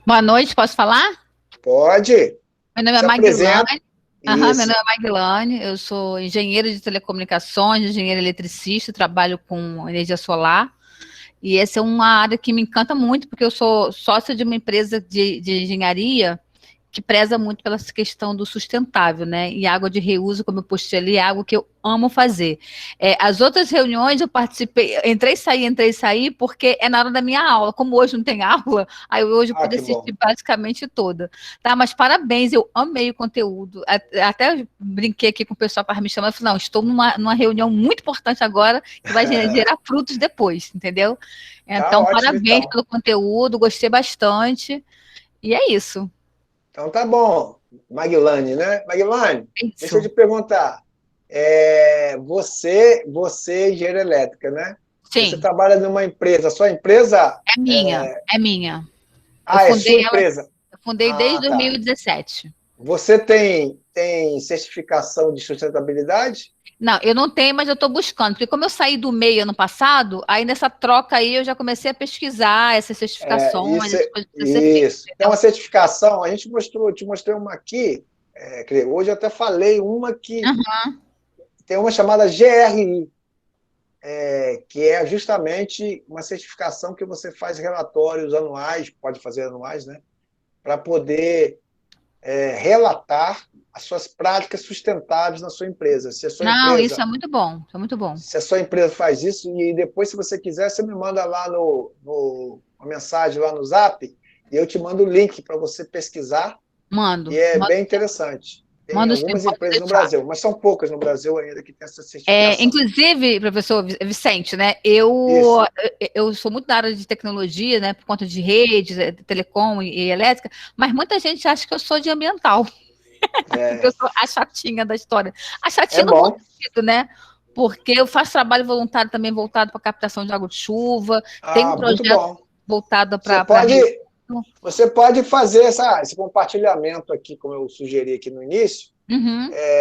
Boa noite, posso falar? Pode. Meu nome é Se apresenta. Maguilane. Meu Isso. nome é Maguilane, eu sou engenheira de telecomunicações, engenheira eletricista, trabalho com energia solar. E essa é uma área que me encanta muito, porque eu sou sócia de uma empresa de engenharia que preza muito pela questão do sustentável, né? E água de reuso, como eu postei ali, é algo que eu amo fazer. As outras reuniões eu participei, entrei e saí, porque é na hora da minha aula. Como hoje não tem aula, aí hoje eu pude assistir basicamente toda. Tá? Mas parabéns, eu amei o conteúdo. Até brinquei aqui com o pessoal para me chamar, eu falei, não, estou numa reunião muito importante agora, que vai gerar frutos depois, entendeu? Então, ótimo, parabéns então. pelo conteúdo, gostei bastante. E é isso. Então tá bom, Maguilane, né? Maguilane, Isso. deixa eu te perguntar. Você é engenheira elétrica, né? Sim. Você trabalha numa empresa, a sua empresa... É minha. É sua empresa. Eu fundei desde tá. 2017. Você tem certificação de sustentabilidade? Não, eu não tenho, mas eu estou buscando, porque como eu saí do MEI ano passado, aí nessa troca aí eu já comecei a pesquisar essas certificações, essas coisas que você fez. Então, a certificação, a gente te mostrei uma aqui, hoje eu até falei uma que tem uma chamada GRI, que é justamente uma certificação que você faz relatórios anuais, pode fazer anuais, né? Para poder relatar as suas práticas sustentáveis na sua empresa. Se a sua empresa, isso é muito bom, isso é muito bom. Se a sua empresa faz isso, e depois, se você quiser, você me manda lá uma mensagem lá no Zap, e eu te mando o link para você pesquisar. Mando. E bem interessante. Tem algumas empresas no Brasil, mas são poucas no Brasil ainda que tem essa certificação. Inclusive, professor Vicente, né? Eu sou muito da área de tecnologia, né? Por conta de redes, telecom e elétrica, mas muita gente acha que eu sou de ambiental. Porque eu sou a chatinha da história. A chatinha no bom sentido, né? Porque eu faço trabalho voluntário também voltado para captação de água de chuva. Tem um projeto voltado para... Você pode fazer esse compartilhamento aqui, como eu sugeri aqui no início,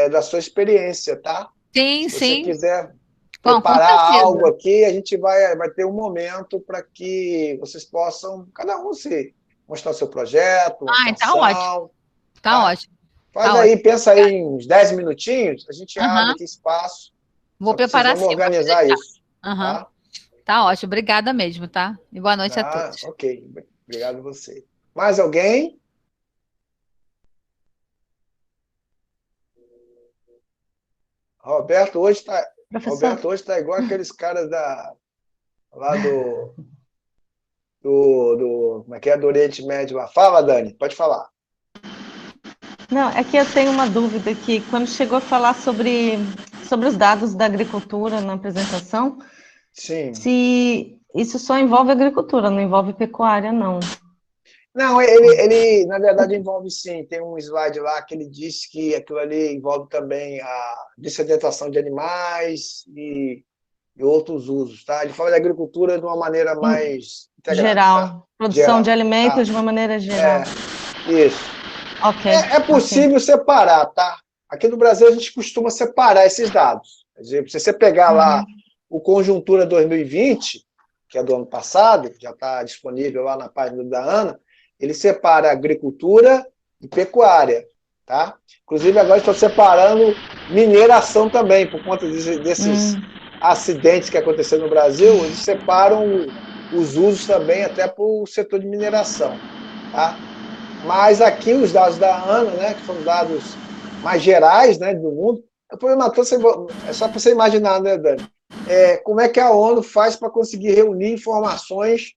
da sua experiência, tá? Sim, Se você quiser Bom, preparar algo aqui, a gente vai ter um momento para que vocês possam, cada um, mostrar o seu projeto, tá ótimo. Tá ótimo. Faz aí, pensa aí em uns 10 minutinhos, a gente abre aqui espaço. Vou preparar Vamos organizar isso. Tá ótimo, obrigada mesmo, tá? E boa noite a todos. Ok, obrigado a você. Mais alguém? Roberto hoje está igual aqueles caras lá como é que é, do Oriente Médio lá. Fala, Dani, pode falar. Não, é que eu tenho uma dúvida aqui. Quando chegou a falar sobre os dados da agricultura na apresentação, Sim. se isso só envolve agricultura, não envolve pecuária, não. Não, ele, na verdade, envolve sim. Tem um slide lá que ele disse que aquilo ali envolve também a dessedentação de animais e outros usos, tá? Ele fala de agricultura de uma maneira mais integrada. Geral. Tá? Produção Geral, de alimentos tá? de uma maneira geral. Isso. Ok. É possível separar, tá? Aqui no Brasil a gente costuma separar esses dados. Por exemplo, se você pegar lá o Conjuntura 2020, que é do ano passado, já está disponível lá na página da Ana, ele separa agricultura e pecuária, tá? Inclusive agora estou separando mineração também, por conta desses acidentes que aconteceram no Brasil, eles separam os usos também até para o setor de mineração, tá? Mas aqui os dados da ANA, né, que são dados mais gerais, né, do mundo, o problema todo é só para você imaginar, né, Dani? Como é que a ONU faz para conseguir reunir informações,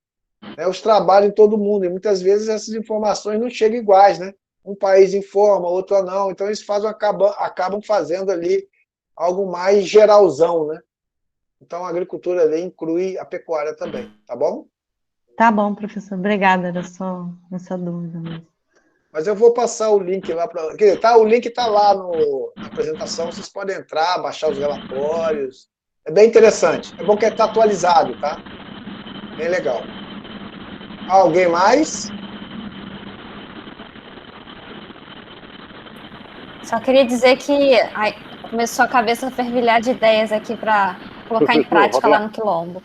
né, os trabalhos em todo o mundo, e muitas vezes essas informações não chegam iguais, né? Um país informa, outro não, então eles acabam fazendo ali algo mais geralzão, né? Então a agricultura ali inclui a pecuária também, tá bom? Tá bom, professor. Obrigada, era só essa dúvida mesmo. Mas eu vou passar o link lá para. O link está lá na apresentação, vocês podem entrar, baixar os relatórios. É bem interessante. É bom que está atualizado, tá? Bem legal. Alguém mais? Só queria dizer que começou a cabeça a fervilhar de ideias aqui para colocar em prática lá no Quilombo.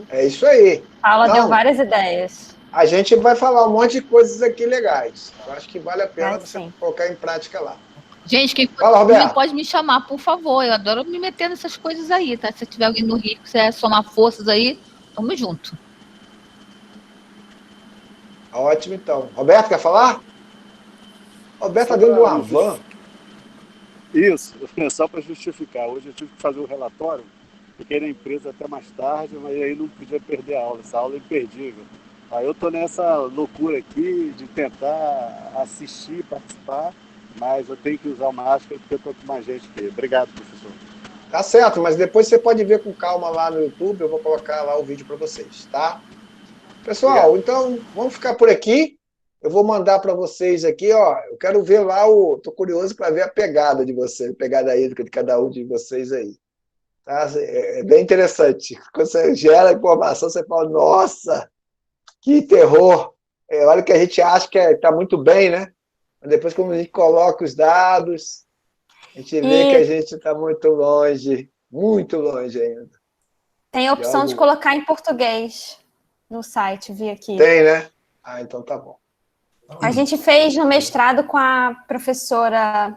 É isso aí. A aula deu várias ideias. A gente vai falar um monte de coisas aqui legais. Eu acho que vale a pena você colocar em prática lá. Gente, quem Fala, Roberto. pode me chamar, por favor. Eu adoro me meter nessas coisas aí, tá? Se tiver alguém no Rio que quiser somar forças aí, tamo junto. Ótimo, então. Roberto, quer falar? Roberto está dentro de uma van. Isso, só para justificar. Hoje eu tive que fazer o relatório, fiquei na empresa até mais tarde, mas aí não podia perder a aula. Essa aula é imperdível. Aí eu estou nessa loucura aqui de tentar assistir, participar, mas eu tenho que usar máscara porque eu estou com mais gente aqui. Obrigado, professor. Tá certo, mas depois você pode ver com calma lá no YouTube, eu vou colocar lá o vídeo para vocês, tá? Pessoal, então vamos ficar por aqui. Eu vou mandar para vocês aqui, ó. Eu quero ver lá tô curioso para ver a pegada de vocês, a pegada hídrica de cada um de vocês aí. Tá? É bem interessante. Quando você gera informação, você fala, nossa, que terror. Olha que a gente acha que está muito bem, né? Mas depois, quando a gente coloca os dados, a gente vê que a gente está muito longe ainda. Tem a opção de colocar em português no site, vi aqui. Tem, né? Ah, então tá bom. A gente fez no mestrado com a professora...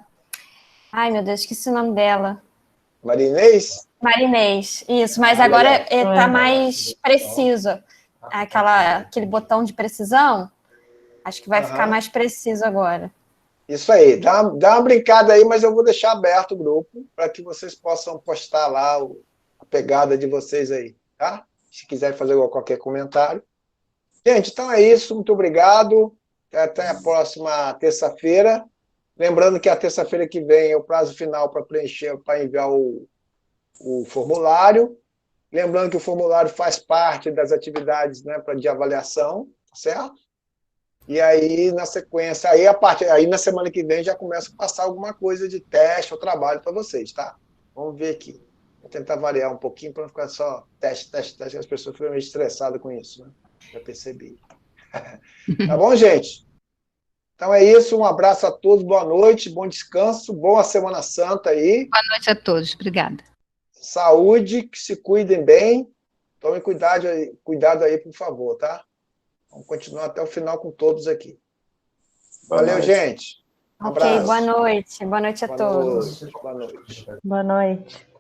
Ai, meu Deus, esqueci o nome dela. Marinês? Marinês, isso. Mas agora está mais preciso. Aquele botão de precisão, acho que vai ficar mais preciso agora. Isso aí. Dá uma brincada aí, mas eu vou deixar aberto o grupo para que vocês possam postar lá a pegada de vocês aí, tá? Se quiserem fazer qualquer comentário. Gente, então é isso. Muito obrigado. Até a próxima terça-feira. Lembrando que a terça-feira que vem é o prazo final para preencher, para enviar o formulário. Lembrando que o formulário faz parte das atividades, né, de avaliação, certo? E aí, na sequência, aí na semana que vem já começa a passar alguma coisa de teste ou trabalho para vocês, tá? Vamos ver aqui. Vou tentar variar um pouquinho para não ficar só teste, as pessoas ficam meio estressadas com isso, né? Já percebi. Tá bom, gente? Então é isso, um abraço a todos, boa noite, bom descanso, boa Semana Santa aí. Boa noite a todos, obrigada. Saúde, que se cuidem bem, tomem cuidado aí, por favor, tá? Vamos continuar até o final com todos aqui. Valeu, gente. Um abraço. Boa noite a todos. Boa noite. Boa noite.